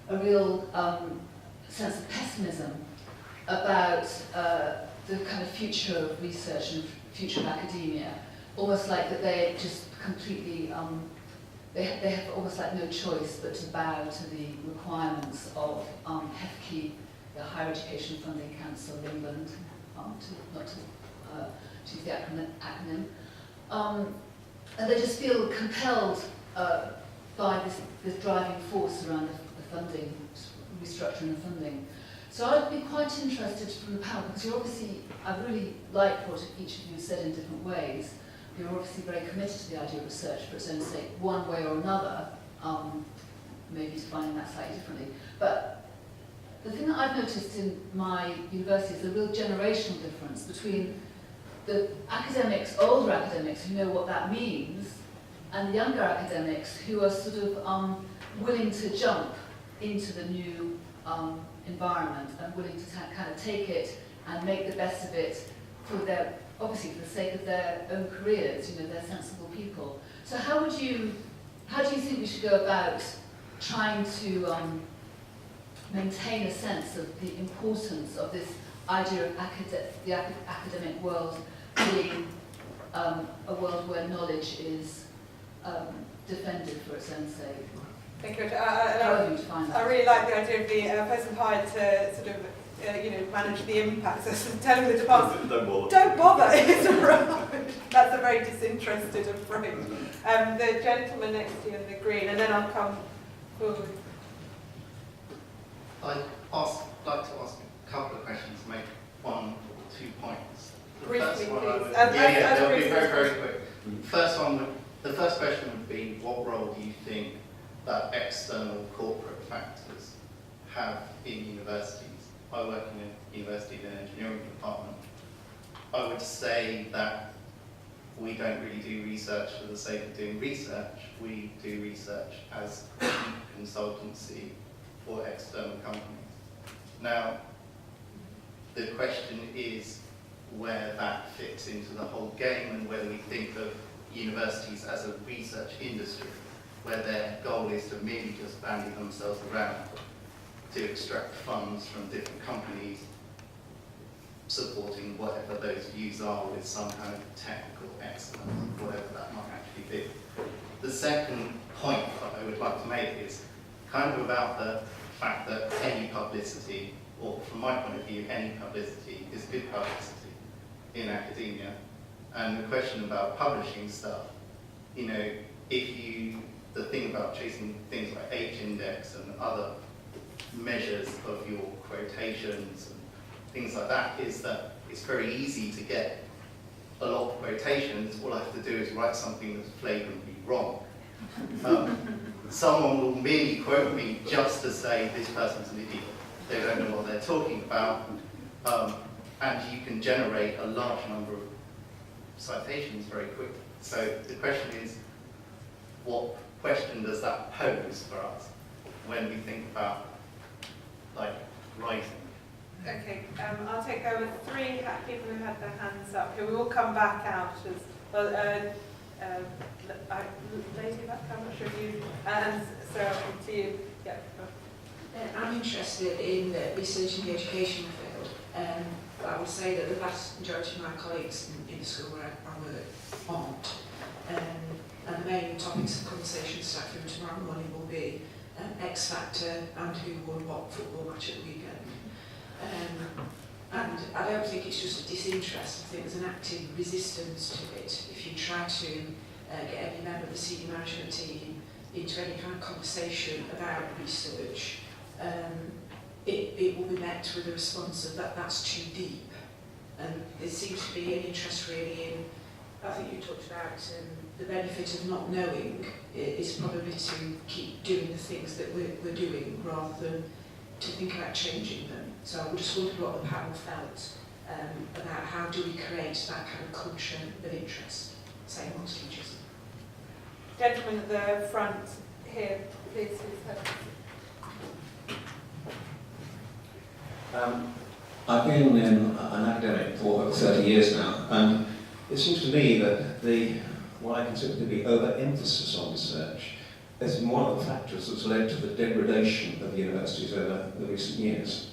a real sense of pessimism about the kind of future of research and future of academia, almost like that they just completely, they have almost like no choice but to bow to the requirements of HEFCE, the Higher Education Funding Council of England, not to use the acronym. And they just feel compelled by this driving force around the funding, restructuring the funding. So I'd be quite interested from the panel, because you're obviously, I really like what each of you said in different ways. You're obviously very committed to the idea of research for its own sake, one way or another, maybe defining that slightly differently. But the thing that I've noticed in my university is a real generational difference between the academics, older academics who know what that means, and the younger academics who are sort of willing to jump into the new environment and willing to kind of take it and make the best of it for their, obviously for the sake of their own careers, they're sensible people. So how do you think we should go about trying to maintain a sense of the importance of this idea of the academic world being a world where knowledge is defended for its own sake. Thank you. However you define that. I really like the idea of the person hired to sort of manage the impacts. So telling the department, don't bother. It's all right. That's a very disinterested approach. The gentleman next to you in the green, and then I'll come forward. I'd like to ask a couple of questions, make 1 or 2 points. Briefly, one please. they'll be very, very quick. The first question would be, what role do you think that external corporate factors have in universities? I work in a university in an engineering department. I would say that we don't really do research for the sake of doing research. We do research as a consultancy for external companies. Now, the question is where that fits into the whole game and whether we think of universities as a research industry, where their goal is to merely just bandy themselves around to extract funds from different companies, supporting whatever those views are with some kind of technical excellence, whatever that might actually be. The second point that I would like to make is kind of about the fact that any publicity, or from my point of view, any publicity is good publicity in academia. And the question about publishing stuff, the thing about chasing things like H-index and other measures of your quotations and things like that is that it's very easy to get a lot of quotations. All I have to do is write something that's flagrantly wrong. Someone will merely quote me just to say this person's an idiot. They don't know what they're talking about. And you can generate a large number of citations very quickly. So the question is, what question does that pose for us when we think about writing? Okay, I'll take over 3 people who had their hands up. We will come back out as well. Lady back, I'm not sure if you, and Sarah, to you. Yeah. I'm interested in research in the education field. I would say that the vast majority of my colleagues in the school where I work aren't. And the main topics of conversation starting tomorrow morning will be X Factor and who won what football match at the weekend. And I don't think it's just a disinterest. I think there's an active resistance to it. If you try to get any member of the senior management team into any kind of conversation about research, it will be met with a response of that's too deep. And there seems to be an interest really in, I think you talked about the benefit of not knowing is probably to keep doing the things that we're doing rather than to think about changing them. So I just wondered what the panel felt about how do we create that kind of culture of interest, say amongst teachers. Gentleman at the front here, please. I've been an academic for over 30 years now, and it seems to me that what I consider to be overemphasis on research is one of the factors that's led to the degradation of universities over the recent years.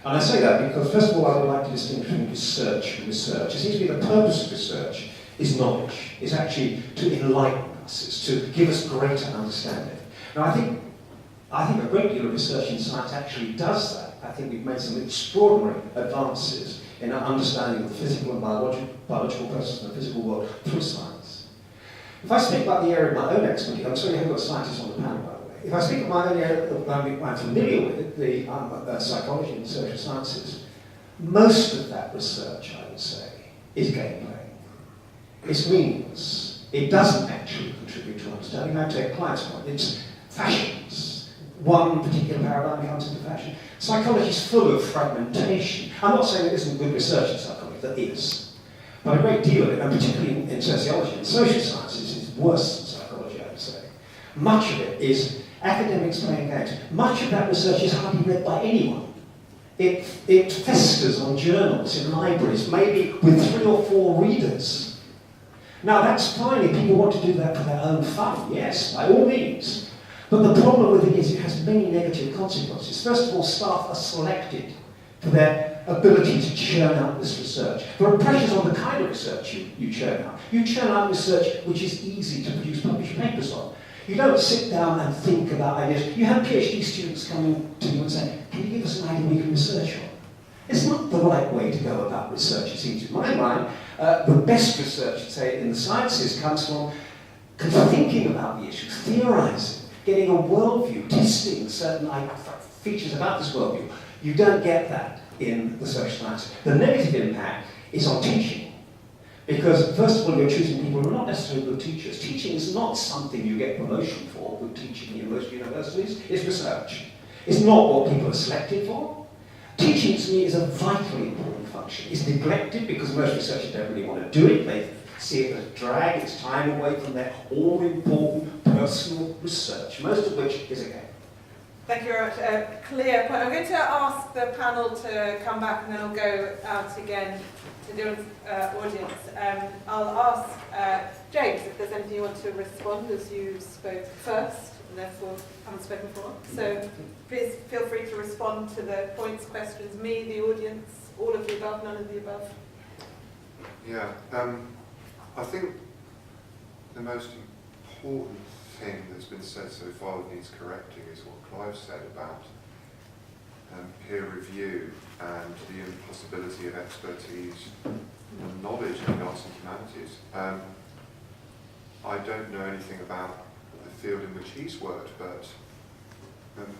And I say that because, first of all, I would like to distinguish between research and research. It seems to me the purpose of research is knowledge. It's actually to enlighten us. It's to give us greater understanding. Now, I think a great deal of research in science actually does that. I think we've made some extraordinary advances in our understanding of the physical and biological processes in the physical world through science. If I speak about the area of my own expertise, I'm sorry I haven't got scientists on the panel, by the way. If I speak of my own area that I'm familiar with, the psychology and social sciences, most of that research, I would say, is gameplay. It's meaningless. It doesn't actually contribute to understanding. I take Clive's point. It's fashions. One particular paradigm comes into fashion. Psychology is full of fragmentation. I'm not saying there isn't good research in psychology, there is. But a great deal of it, and particularly in sociology and social sciences, is worse than psychology, I would say. Much of it is academics playing games. Much of that research is hardly read by anyone. It festers on journals, in libraries, maybe with 3 or 4 readers. Now that's fine if people want to do that for their own fun, yes, by all means. But the problem with it is it has many negative consequences. First of all, staff are selected for their ability to churn out this research. There are pressures on the kind of research you churn out. You churn out research which is easy to produce published papers on. You don't sit down and think about ideas. You have PhD students coming to you and say, can you give us an idea we can research on? It's not the right way to go about research, it seems to my mind. The best research, say, in the sciences comes from thinking about the issues, theorising, getting a worldview, testing certain features about this worldview. You don't get that in the social sciences. The negative impact is on teaching. Because, first of all, you're choosing people who are not necessarily good teachers. Teaching is not something you get promotion for, good teaching in most universities. It's research. It's not what people are selected for. Teaching, to me, is a vitally important function. It's neglected because most researchers don't really want to do it. They see it as drag its time away from their all-important personal research, most of which is a game. Thank you very much. Clear point. I'm going to ask the panel to come back and then I'll go out again to the audience. I'll ask James if there's anything you want to respond as you spoke first and therefore haven't spoken before. So please feel free to respond to the points, questions, me, the audience, all of the above, none of the above. Yeah, I think the most important thing that's been said so far that needs correcting is what Clive said about peer review and the impossibility of expertise and knowledge in the arts and humanities. I don't know anything about the field in which he's worked, but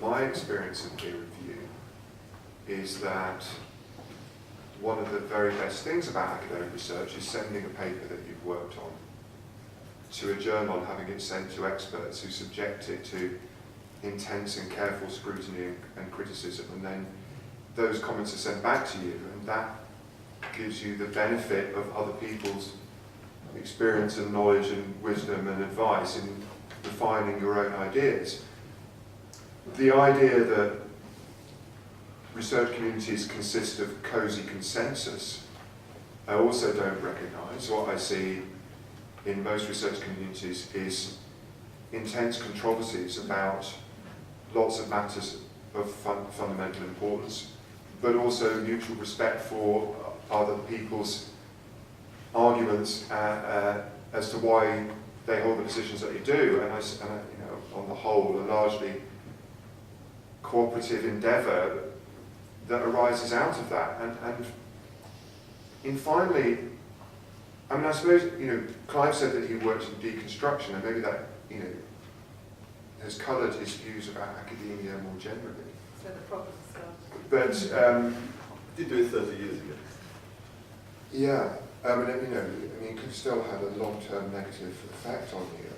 my experience of peer review is that one of the very best things about academic research is sending a paper that you've worked on to a journal and having it sent to experts who subject it to intense and careful scrutiny and criticism, and then those comments are sent back to you, and that gives you the benefit of other people's experience and knowledge and wisdom and advice in refining your own ideas. The idea that research communities consist of cosy consensus, I also don't recognise. What I see in most research communities is intense controversies about lots of matters of fundamental importance, but also mutual respect for other people's arguments as to why they hold the decisions that they do, and on the whole, a largely cooperative endeavour that arises out of that. And finally, I mean, I suppose, Clive said that he worked in deconstruction, and maybe that, has coloured his views about academia more generally. So the problem starts. But Did do it 30 years ago. yeah, I mean, it could still have a long-term negative effect on you.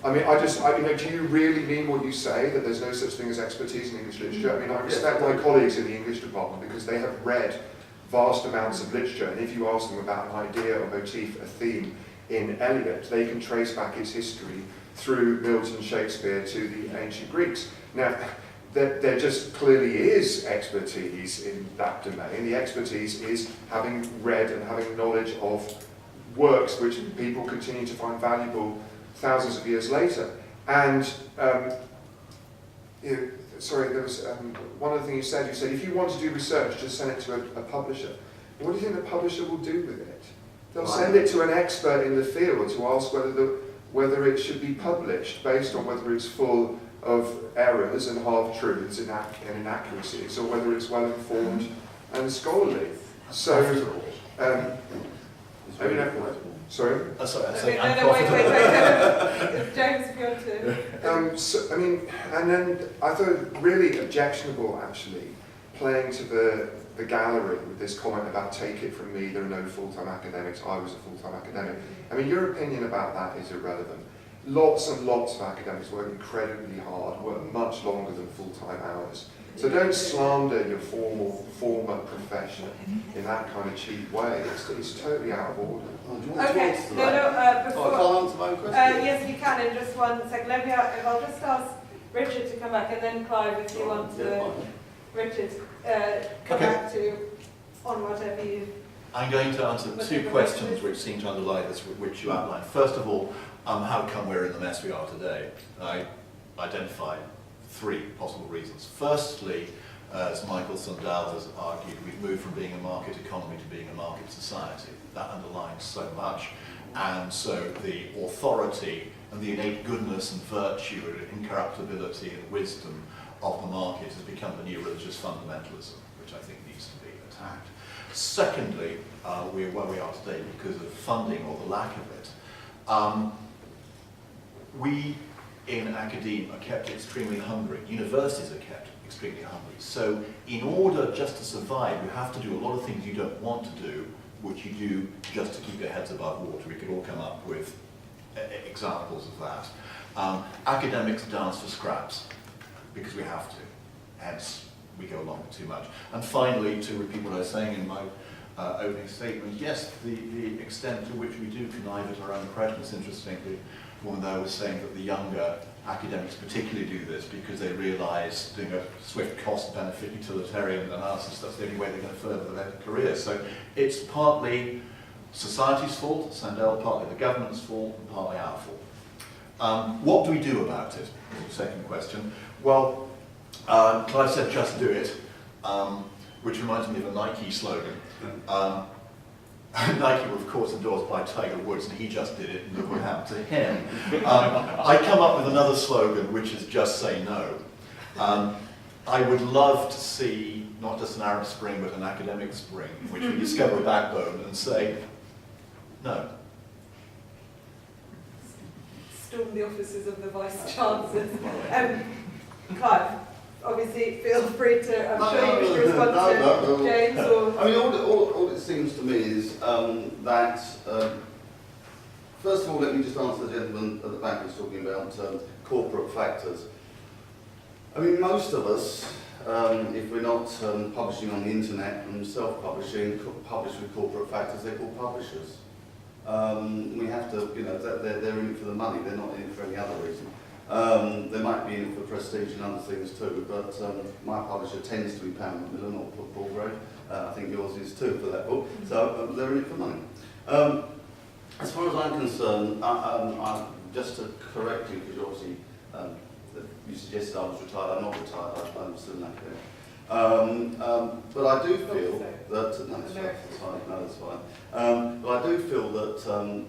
I mean, do you really mean what you say, that there's no such thing as expertise in English literature? I mean, I respect my colleagues in the English department because they have read vast amounts of literature, and if you ask them about an idea, a motif, a theme in Eliot, they can trace back its history through Milton, Shakespeare to the ancient Greeks. Now, there just clearly is expertise in that domain. The expertise is having read and having knowledge of works which people continue to find valuable thousands of years later. And sorry, there was one other thing you said if you want to do research, just send it to a publisher. What do you think the publisher will do with it? They'll send it to an expert in the field to ask whether it should be published based on whether it's full of errors and half-truths and inaccuracies, or whether it's well-informed and scholarly. So, sorry? Wait. James, if you want to... and then I thought really objectionable, actually, playing to the gallery with this comment about take it from me, there are no full-time academics, I was a full-time academic. I mean, your opinion about that is irrelevant. Lots and lots of academics work incredibly hard, work much longer than full-time hours. So don't slander your former profession in that kind of cheap way. It's totally out of order. Okay, before... I can't answer my own question. Yes, you can, in just 1 second. I'll just ask Richard to come back, and then Clive, if you want to... Richard, come back to on whatever you... I'm going to answer two questions which seem to underlie this, which you outlined. First of all, how come we're in the mess we are today? I identify 3 possible reasons. Firstly, as Michael Sandel has argued, we've moved from being a market economy to being a market society. That underlines so much. And so the authority and the innate goodness and virtue and incorruptibility and wisdom of the market has become the new religious fundamentalism, which I think needs to be attacked. Secondly, we're where we are today because of funding or the lack of it. We in academia are kept extremely hungry. Universities are kept extremely hungry. So in order just to survive, you have to do a lot of things you don't want to do, which you do just to keep your heads above water. We could all come up with examples of that. Academics dance for scraps because we have to, hence we go along with too much. And finally, to repeat what I was saying in my opening statement, yes, the extent to which we do connive at our own oppression. Interestingly, the woman there was saying that the younger academics particularly do this because they realise doing a swift cost-benefit utilitarian analysis, that's the only way they're going to further their career. So it's partly society's fault, Sandel, partly the government's fault, and partly our fault. What do we do about it? The second question. Well, Clive said, just do it, which reminds me of a Nike slogan. Nike were, of course, endorsed by Tiger Woods, and he just did it, and look what happened to him. I come up with another slogan, which is just say no. I would love to see not just an Arab Spring, but an academic spring, in which we discover a backbone and say no. Storm the offices of the Vice-Chancellors. Clive, obviously feel free to, I'm sure you wish to respond to James or... I mean, all it seems to me is that, first of all, let me just answer the gentleman at the back who's talking about corporate factors. I mean, most of us, if we're not publishing on the internet and self-publishing, publish with corporate factors, they're called publishers. We have to, you know, they're in it for the money, they're not in it for any other reason. They might be in it for prestige and other things too, but my publisher tends to be Pam Macmillan or Paul Gray. I think yours is too for that book, so they're in it for money. As far as I'm concerned, just to correct you, because obviously you suggested I was retired. I'm not retired, I'm still an academic. But I do feel that, no, that's fine, no, that's fine. But I do feel that,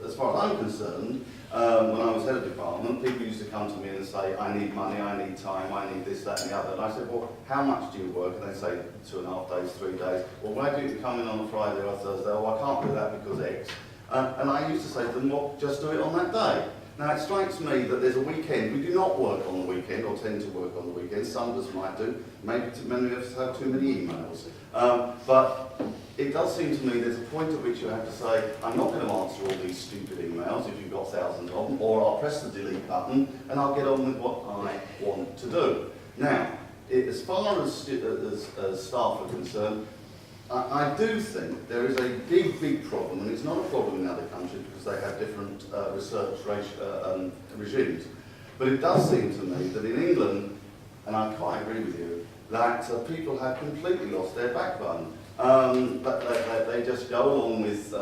as far as I'm concerned, when I was head of department, people used to come to me and say, I need money, I need time, I need this, that and the other. And I said, well, how much do you work? And they'd say 2.5 days, 3 days. Well, why do you come in on a Friday or a Thursday? Oh, I can't do that because X. And I used to say to them, well, just do it on that day. Now, it strikes me that there's a weekend. We do not work on the weekend, or tend to work on the weekend. Some of us might do. Maybe many of us have too many emails. But it does seem to me there's a point at which you have to say, I'm not going to answer all these stupid emails if you've got thousands of them, or I'll press the delete button and I'll get on with what I want to do. Now, as far as staff are concerned, I do think there is a big problem, and it's not a problem in other countries because they have different research regimes. But it does seem to me that in England, and I quite agree with you, that people have completely lost their backbone. But they just go along with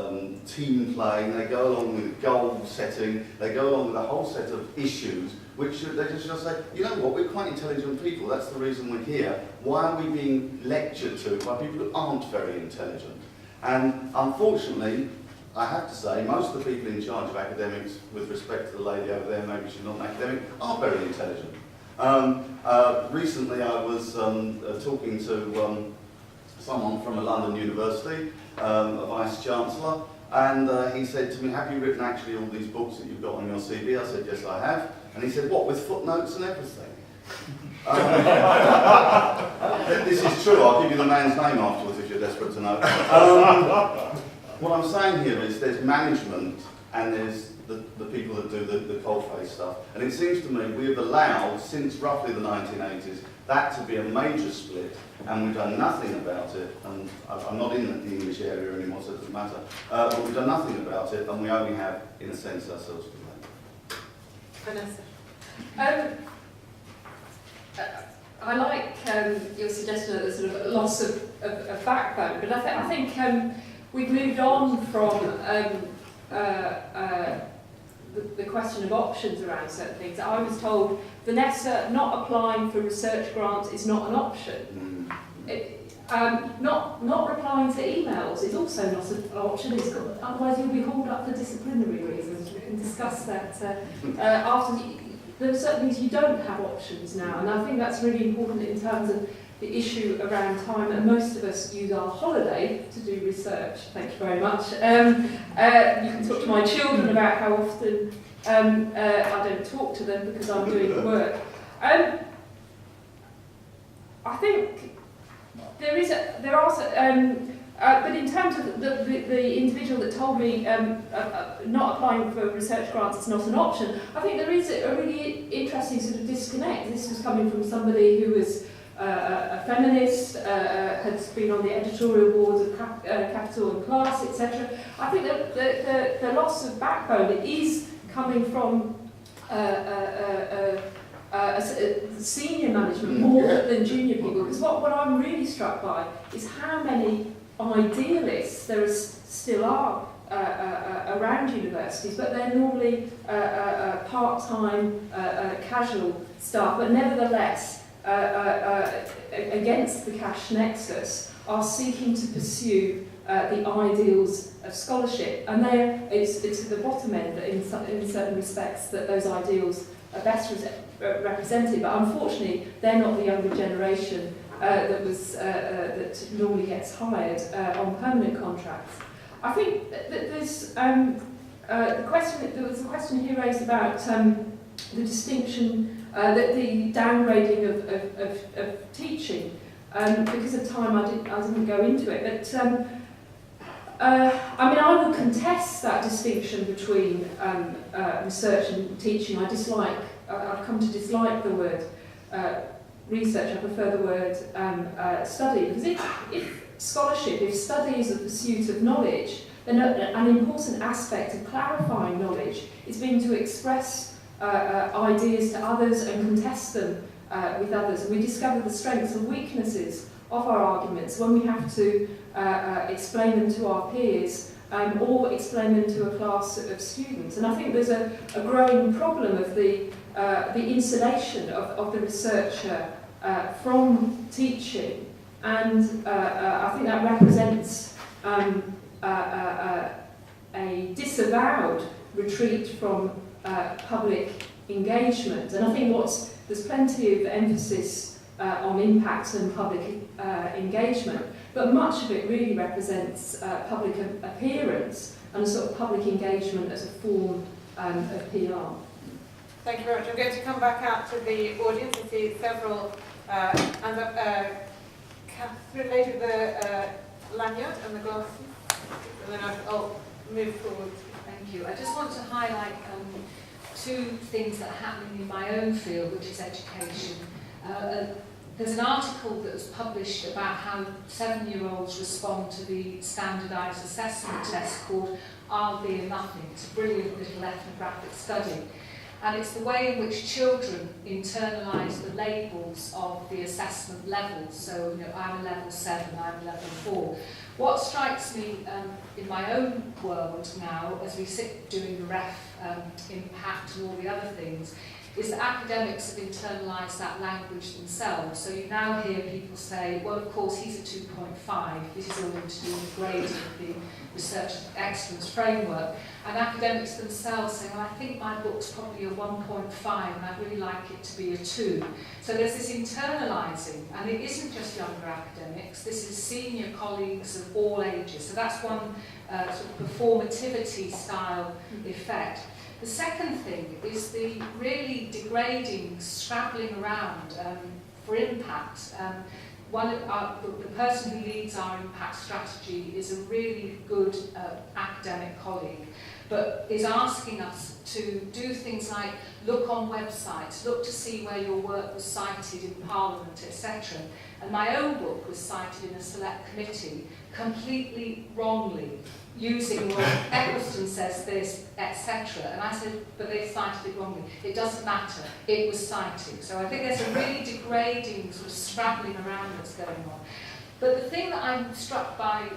team playing, they go along with goal setting, they go along with a whole set of issues which they just say, you know what, we're quite intelligent people, that's the reason we're here. Why are we being lectured to by people who aren't very intelligent? And unfortunately, I have to say, most of the people in charge of academics, with respect to the lady over there, maybe she's not an academic, are very intelligent. Recently I was talking to someone from a London university, a vice-chancellor, and he said to me, have you written actually all these books that you've got on your CV? I said, yes, I have. And he said, what, with footnotes and everything? This is true, I'll give you the man's name afterwards if you're desperate to know. What I'm saying here is there's management and there's the people that do the coalface stuff. And it seems to me we have allowed, since roughly the 1980s, that to be a major split, and we've done nothing about it. And I'm not in the English area anymore, so it doesn't matter. But we've done nothing about it, and we only have, in a sense, ourselves to blame. Vanessa. I like your suggestion of the sort of loss of backbone, but I think we've moved on from the question of options around certain things. I was told, Vanessa, not applying for research grants is not an option. Not replying to emails is also not an option. Otherwise you'll be hauled up for disciplinary reasons. We can discuss that after. There are certain things you don't have options now, and I think that's really important in terms of the issue around time, and most of us use our holiday to do research. Thank you very much. You can talk to my children about how often I don't talk to them because I'm doing work. I think there are but in terms of the individual that told me not applying for research grants is not an option, I think there is a really interesting sort of disconnect. This was coming from somebody who was a feminist, has been on the editorial boards of Capital and Class, etc. I think that the loss of backbone is coming from senior management more than junior people. Because what I'm really struck by is how many idealists there still are around universities, but they're normally part-time, casual staff, but nevertheless, against the cash nexus, are seeking to pursue the ideals of scholarship. And it's at the bottom end that in certain respects that those ideals are best represented, but unfortunately they're not the younger generation that normally gets hired on permanent contracts. I think that there's there was a question here raised about the distinction, that the downgrading of teaching. Because of time, I didn't go into it, but I would contest that distinction between research and teaching. I've come to dislike the word research. I prefer the word study, because if scholarship, if study is the pursuit of knowledge, then an important aspect of clarifying knowledge is being to express ideas to others and contest them with others. And we discover the strengths and weaknesses of our arguments when we have to explain them to our peers or explain them to a class of students. And I think there's a growing problem of the insulation of the researcher from teaching, and I think that represents a disavowed retreat from public engagement. And I think there's plenty of emphasis on impact and public engagement, but much of it really represents public appearance and a sort of public engagement as a form of PR. Thank you very much. I'm going to come back out to the audience and see several Catherine, lady with the lanyard and the glasses, and then I'll move forward. Thank you. I just want to highlight two things that are happening in my own field, which is education. There's an article that was published about how 7-year-olds respond to the standardised assessment test called I'll Be a Nothing. It's a brilliant little ethnographic study. And it's the way in which children internalise the labels of the assessment levels. So, I'm a level 7, I'm a level 4. What strikes me in my own world now, as we sit doing the ref impact and all the other things, is that academics have internalised that language themselves. So you now hear people say, well, of course, he's a 2.5. This is all to do with grading of the research excellence framework. And academics themselves say, well, I think my book's probably a 1.5 and I'd really like it to be a 2. So there's this internalising, and it isn't just younger academics, this is senior colleagues of all ages. So that's one sort of performativity style effect. The second thing is the really degrading scrabbling around for impact. The person who leads our impact strategy is a really good academic colleague, but is asking us to do things like look on websites, look to see where your work was cited in Parliament, etc. And my own book was cited in a select committee completely wrongly, using what Eccleston says this, etc. And I said, but they cited it wrongly. It doesn't matter. It was cited. So I think there's a really degrading sort of scrabbling around that's going on. But the thing that I'm struck by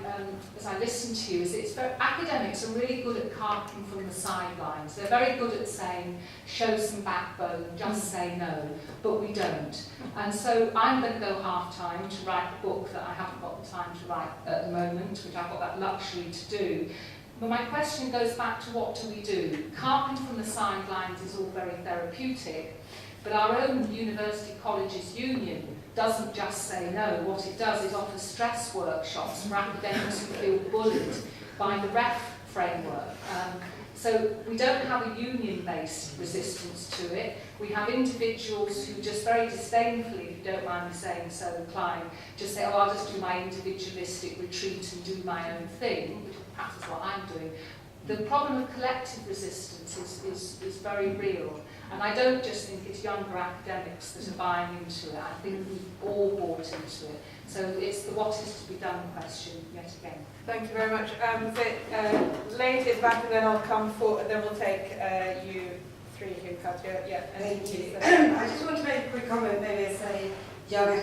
as I listen to you is it's very, academics are really good at carping from the sidelines. They're very good at saying, show some backbone, just say no, but we don't. And so I'm going to go half-time to write a book that I haven't got the time to write at the moment, which I've got that luxury to do. But my question goes back to what do we do? Carping from the sidelines is all very therapeutic, but our own University Colleges Union doesn't just say no. What it does is offer stress workshops for academics who feel bullied by the REF framework. So we don't have a union-based resistance to it. We have individuals who just very disdainfully, if you don't mind me saying so, Clive, just say, oh, I'll just do my individualistic retreat and do my own thing, which perhaps is what I'm doing. The problem of collective resistance is very real. And I don't just think it's younger academics that are buying into it. I think we've all bought into it. So it's the what is to be done question yet again. Thank you very much. Lady at the back, and then I'll come forward, and then we'll take you three here, Katya. Yeah, thank you. I just want to make a quick comment, maybe as a young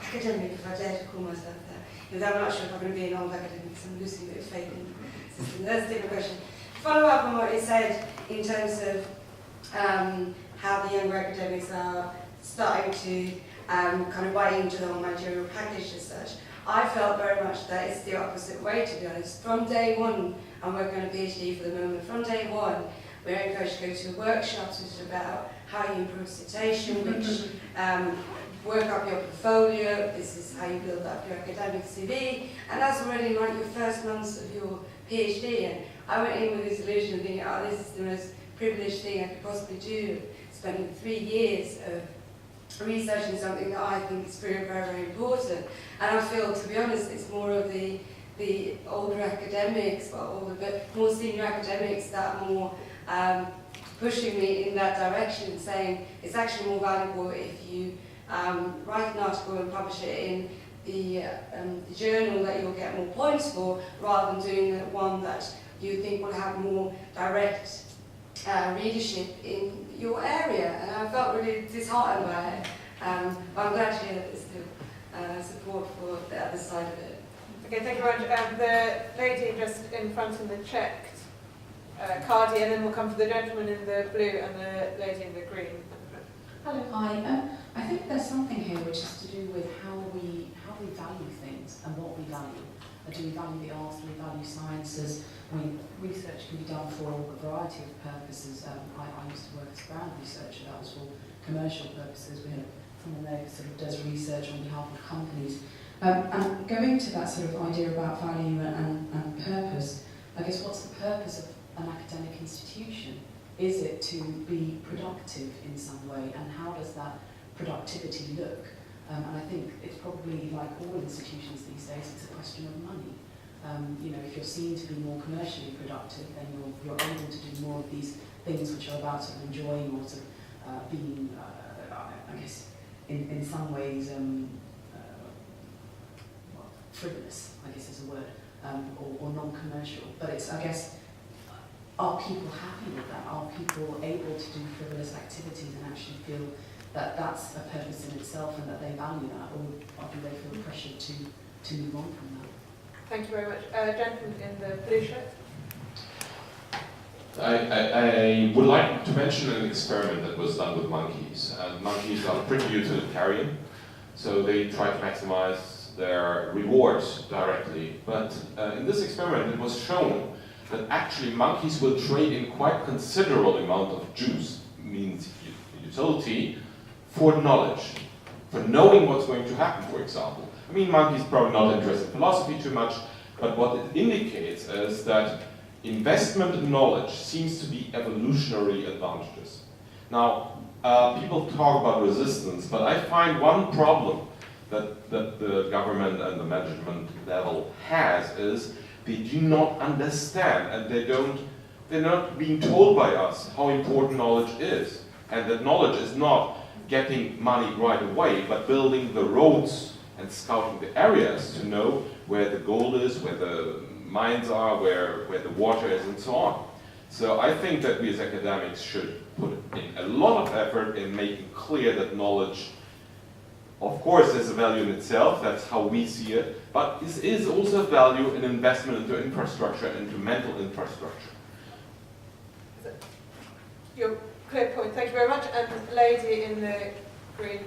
academic, if I dare to call myself that. Because I'm not sure if I'm going to be an old academic, so I'm losing a bit of faith in the system. That's a different question. Follow up on what you said in terms of how the younger academics are starting to kind of buy into the whole managerial package as such. I felt very much that it's the opposite way, to be honest. From day one, I'm working on a PhD for the moment, from day one, we're encouraged to go to workshops which is about how you improve citation, which work up your portfolio, this is how you build up your academic CV, and that's already like your first months of your PhD. And I went in with this illusion of thinking, oh, this is the most privileged thing I could possibly do, spending 3 years of researching something that I think is very, very, very important. And I feel, to be honest, it's more of the older academics, well, older, but more senior academics that are more pushing me in that direction, saying it's actually more valuable if you write an article and publish it in the journal that you'll get more points for, rather than doing the one that you think will have more direct readership in your area. And I felt really disheartened by it. But I'm glad to hear that there's still support for the other side of it. Okay, thank you very much. The lady just in front in the checked card here, and then we'll come to the gentleman in the blue and the lady in the green. Hello, hi. I think there's something here which is to do with how we value things and what we value. Do we value the arts? Do we value sciences? I mean, research can be done for a variety of purposes. I used to work as a Browne researcher. That was for commercial purposes. We had someone there who sort of does research on behalf of companies. And going to that sort of idea about value and purpose, I guess what's the purpose of an academic institution? Is it to be productive in some way, and how does that productivity look? And I think it's probably like all institutions these days, it's a question of money. You know, if you're seen to be more commercially productive, then you're able to do more of these things which are about sort of enjoying or sort of being, I guess, in some ways, frivolous, I guess is a word, or non-commercial. But it's, I guess, are people happy with that? Are people able to do frivolous activities and actually feel that that's a purpose in itself and that they value that, or do they feel pressured to move on from that? Thank you very much. Gentleman in the blue shirt. I would like to mention an experiment that was done with monkeys. Monkeys are pretty utilitarian, so they try to maximize their rewards directly. But in this experiment, it was shown that actually monkeys will trade in quite considerable amount of juice, means utility, for knowledge, for knowing what's going to happen, for example. I mean, monkeys probably not interested in philosophy too much, but what it indicates is that investment in knowledge seems to be evolutionary advantageous. Now, people talk about resistance, but I find one problem that the government and the management level has is they do not understand, and they're not being told by us how important knowledge is, and that knowledge is not getting money right away, but building the roads and scouting the areas to know where the gold is, where the mines are, where the water is, and so on. So I think that we as academics should put in a lot of effort in making clear that knowledge Of course, there's a value in itself, that's how we see it, but this is also a value in investment into infrastructure, into mental infrastructure. Your clear point, thank you very much. And lady in the green.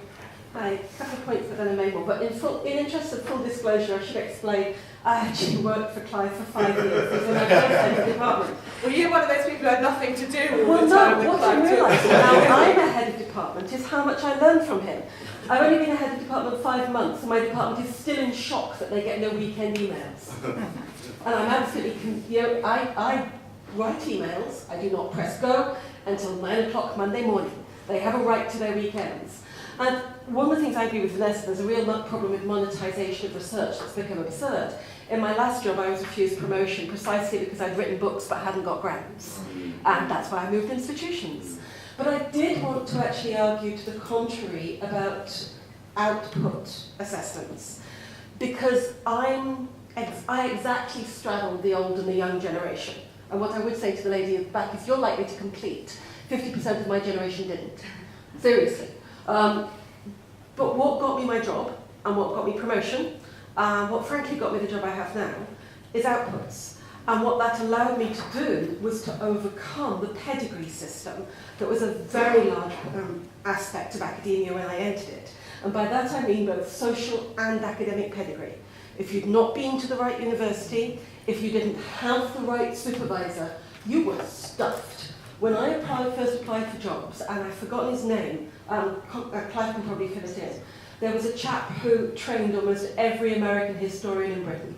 Hi, a couple of points that then are made more, but in interest of full disclosure, I should explain I actually worked for Clive for 5 years as an head of department. Were you one of those people who had nothing to do all Well, the time with what Clive? I realised now I'm a head of department is how much I learned from him. I've only been a head of department 5 months, and my department is still in shock that they get no weekend emails. And I'm absolutely, I write emails, I do not press go until 9 o'clock Monday morning. They have a right to their weekends. And one of the things I agree with Vanessa, there's a real problem with monetisation of research that's become absurd. In my last job, I was refused promotion precisely because I'd written books but hadn't got grants. And that's why I moved institutions. But I did want to actually argue to the contrary about output assessments, because I exactly straddle the old and the young generation. And what I would say to the lady at the back is, you're likely to complete. 50% of my generation didn't. Seriously. But what got me my job, and what got me promotion, what frankly got me the job I have now, is outputs. And what that allowed me to do was to overcome the pedigree system that was a very large aspect of academia when I entered it. And by that I mean both social and academic pedigree. If you'd not been to the right university, if you didn't have the right supervisor, you were stuffed. When I first applied for jobs, and I've forgotten his name, Clive can probably fill it in, there was a chap who trained almost every American historian in Britain.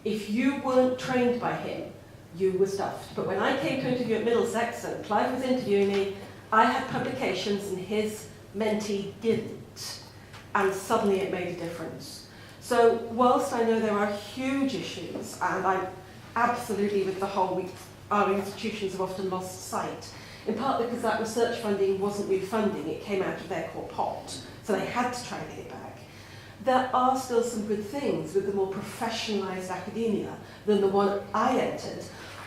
If you weren't trained by him, you were stuffed. But when I came to interview at Middlesex, and Clive was interviewing me, I had publications and his mentee didn't. And suddenly it made a difference. So whilst I know there are huge issues, and I'm absolutely with the whole, our institutions have often lost sight, in part because that research funding wasn't really funding, it came out of their core pot, so they had to try and get it back. There are still some good things with the more professionalised academia than the one I entered,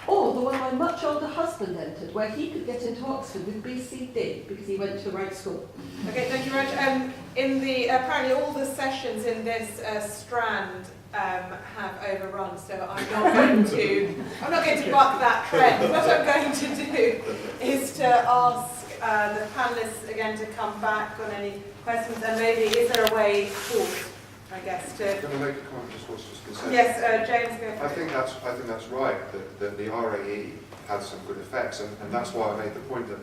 or the one my much older husband entered, where he could get into Oxford with BCD because he went to the right school. Okay, thank you very much. In the apparently all the sessions in this strand have overrun, so I'm not going to buck that trend. What I'm going to do is to ask the panelists again to come back on any questions, and maybe is there a way forward, I guess, to... Can I make a comment just what's just been said? Yes, James, go. I think that's right, that the RAE had some good effects, and that's why I made the point that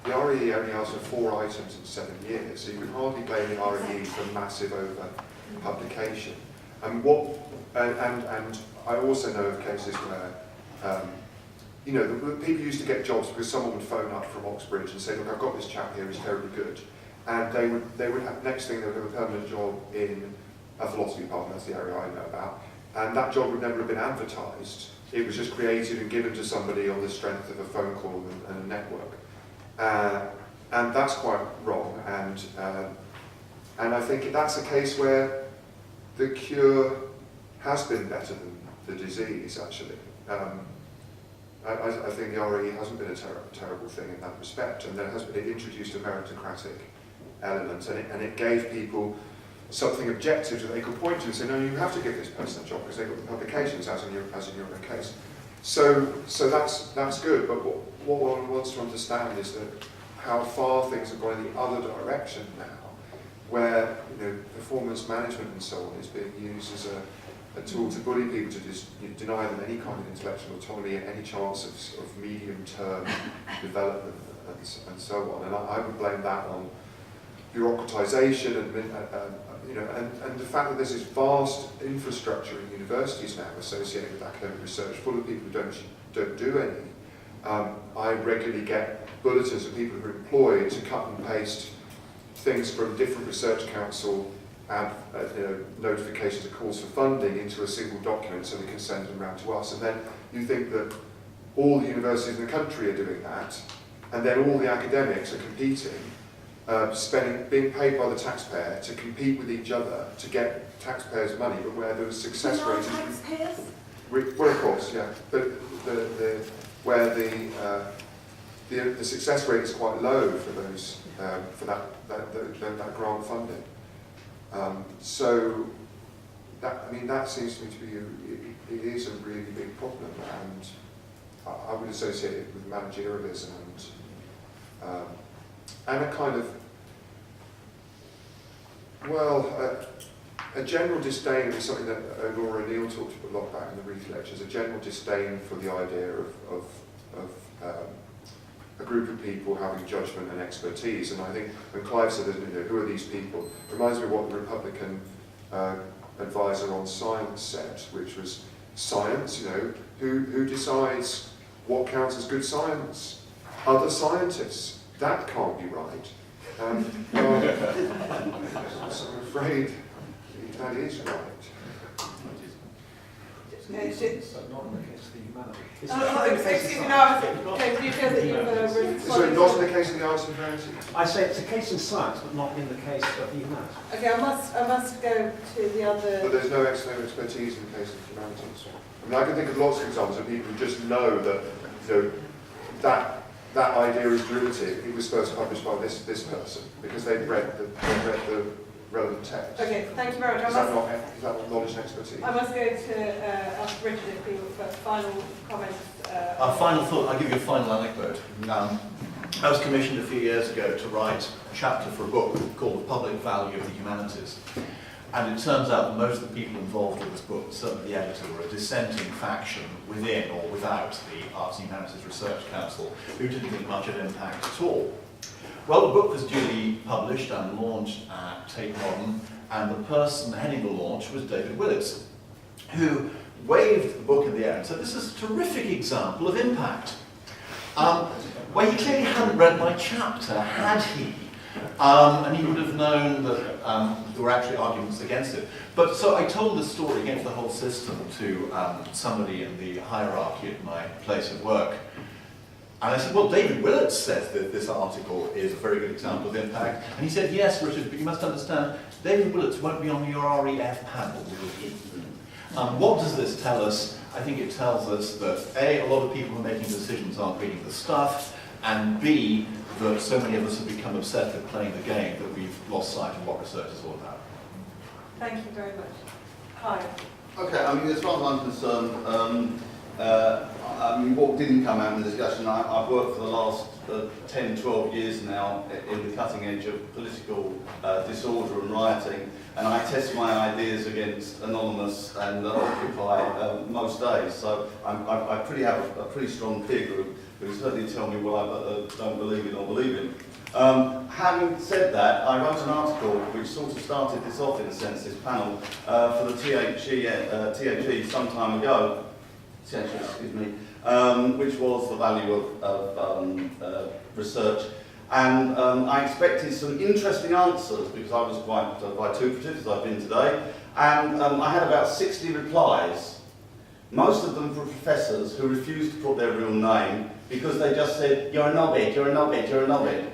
the RAE only asked for 4 items in 7 years, so you can hardly blame the RAE for massive over-publication. And I also know of cases where, the people used to get jobs because someone would phone up from Oxbridge and say, look, I've got this chap here, he's terribly good. And they would have, next thing they would have a permanent job in a philosophy department, that's the area I know about. And that job would never have been advertised. It was just created and given to somebody on the strength of a phone call and a network. And that's quite wrong. And I think that's a case where the cure has been better than the disease, actually. I think the RAE hasn't been a terrible thing in that respect, and it introduced a meritocratic element, and it gave people something objective that they could point to and say, no, you have to give this person a job because they've got the publications, as in your own case. So that's good, but what one wants to understand is that how far things have gone in the other direction now, where performance management and so on is being used as a tool to bully people, to just deny them any kind of intellectual autonomy, any chance of medium-term development and so on. And I would blame that on bureaucratisation and the fact that there's this vast infrastructure in universities now associated with academic research, full of people who don't do any. I regularly get bulletins of people who are employed to cut and paste things from different research council and notifications of calls for funding into a single document so they can send them around to us. And then you think that all the universities in the country are doing that, and then all the academics are competing, being paid by the taxpayer to compete with each other to get taxpayers' money, but where the success rate is... taxpayers? Well, of course, yeah. But where the success rate is quite low for those for that grant funding. So that seems to me to be it is a really big problem, and I would associate it with managerialism and a kind of, a general disdain is something that Laura O'Neill talked a lot about in the Reith lectures, a general disdain for the idea of a group of people having judgment and expertise. And I think when Clive said, who are these people, it reminds me of what the Republican advisor on science said, which was science, who decides what counts as good science? Other scientists. That can't be right. So I'm afraid that is right. It's not in the case of the humanities. Excuse me, now, okay, do you feel that you've So it not in the case of the arts and humanities? I say it's a case in science, but not in the case of the humanities. Okay, I must go to the other. But there's no expertise in the case of humanities. I can think of lots of examples of people who just know that that idea is derivative. It was first published by this person because they've read the relevant text. Okay, thank you very much. Is that not knowledge and expertise? I must go to ask Richard if he will for final comments. A final thought, I'll give you a final anecdote. I was commissioned a few years ago to write a chapter for a book called The Public Value of the Humanities. And it turns out that most of the people involved with this book, certainly the editor, were a dissenting faction within or without the Arts and Humanities Research Council, who didn't think much of impact at all. Well, the book was duly published and launched at Tate Modern, and the person heading the launch was David Willits, who waved the book in the air and said, "This is a terrific example of impact." Well, he clearly hadn't read my chapter, had he? And he would have known that there were actually arguments against it. But so I told this story against the whole system to somebody in the hierarchy at my place of work. And I said, well, David Willits says that this article is a very good example of impact. And he said, yes, Richard, but you must understand, David Willits won't be on your REF panel, will he? What does this tell us? I think it tells us that A, a lot of people who are making decisions aren't reading the stuff, and B, that so many of us have become obsessed with playing the game that we've lost sight of what research is all about. Thank you very much. Hi. Okay, as far as I'm concerned, what didn't come out in the discussion, I've worked for the last 10, 12 years now in the cutting edge of political disorder and rioting, and I test my ideas against Anonymous and Occupy most days, so I have a pretty strong peer group who certainly tell me what I don't believe in or believe in. Having said that, I wrote an article which sort of started this off, in a sense, this panel, for the THE some time ago, which was the value of research. And I expected some interesting answers because I was quite vituperative, as I've been today. And I had about 60 replies, most of them from professors who refused to put their real name because they just said, you're a knobhead, you're a knobhead, you're a knobhead.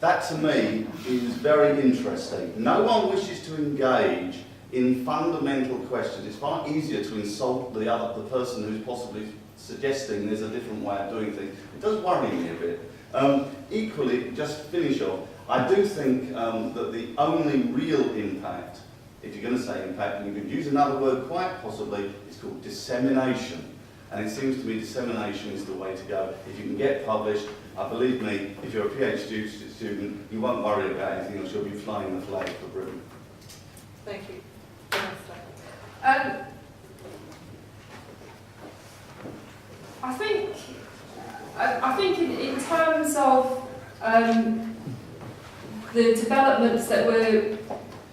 That to me is very interesting. No one wishes to engage in fundamental questions. It's far easier to insult the person who's possibly suggesting there's a different way of doing things. It does worry me a bit. Equally, just to finish off, I do think that the only real impact, if you're going to say impact, and you could use another word quite possibly, it's called dissemination. And it seems to me dissemination is the way to go. If you can get published, believe me, if you're a PhD student, you won't worry about anything else, you'll be flying the flag for Britain. Thank you. I think in terms of the developments that we're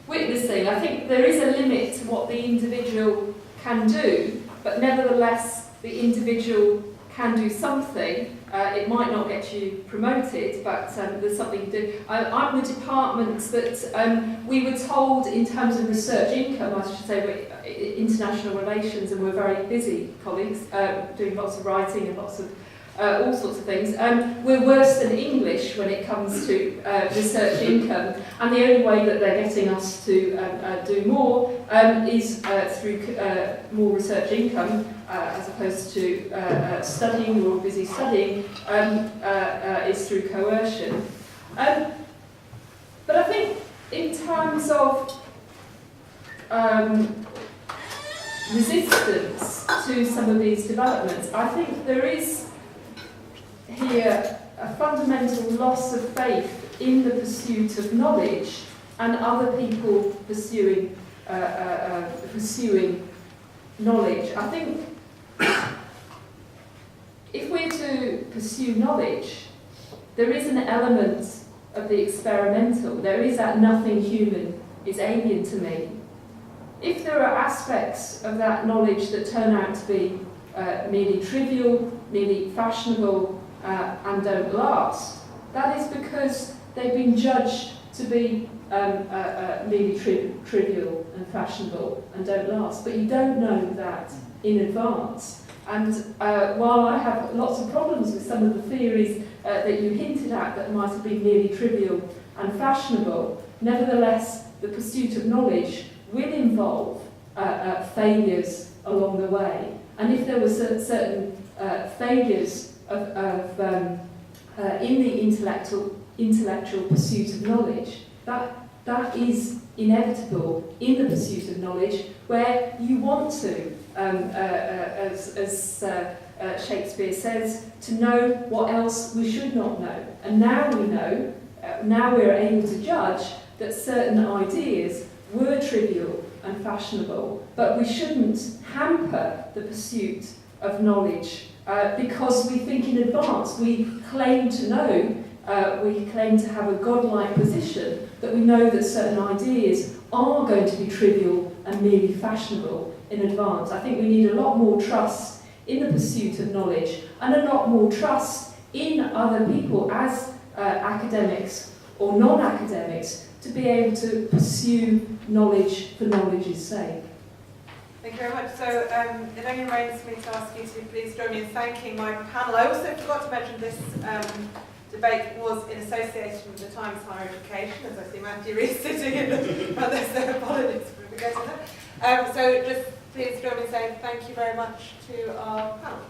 witnessing, I think there is a limit to what the individual can do, but nevertheless the individual can do something. It might not get you promoted, but there's something to do. I'm the department that we were told in terms of research income, I should say, we're international relations, and we're very busy colleagues, doing lots of writing and lots of all sorts of things. We're worse than English when it comes to research income, and the only way that they're getting us to do more is through more research income, as opposed to studying. We're all busy studying, is through coercion. But I think in terms of resistance to some of these developments. I think there is here a fundamental loss of faith in the pursuit of knowledge and other people pursuing knowledge. I think if we're to pursue knowledge, there is an element of the experimental. There is that nothing human is alien to me. If there are aspects of that knowledge that turn out to be merely trivial, merely fashionable, and don't last, that is because they've been judged to be merely trivial and fashionable and don't last. But you don't know that in advance. And while I have lots of problems with some of the theories that you hinted at that might have been merely trivial and fashionable, nevertheless, the pursuit of knowledge will involve failures along the way. And if there were certain failures in the intellectual pursuit of knowledge, that is inevitable in the pursuit of knowledge, where you want to, as Shakespeare says, to know what else we should not know. And now we know, now we're able to judge that certain ideas were trivial and fashionable, but we shouldn't hamper the pursuit of knowledge because we think in advance. We claim to know, we claim to have a godlike position, that we know that certain ideas are going to be trivial and merely fashionable in advance. I think we need a lot more trust in the pursuit of knowledge and a lot more trust in other people as academics or non-academics to be able to pursue knowledge for knowledge's sake. Thank you very much. So it only remains for me to ask you to please join me in thanking my panel. I also forgot to mention this debate was in association with the Times Higher Education, as I see Matthew Rees sitting in the front there, so apologies for forgetting that. So just please join me in saying thank you very much to our panel.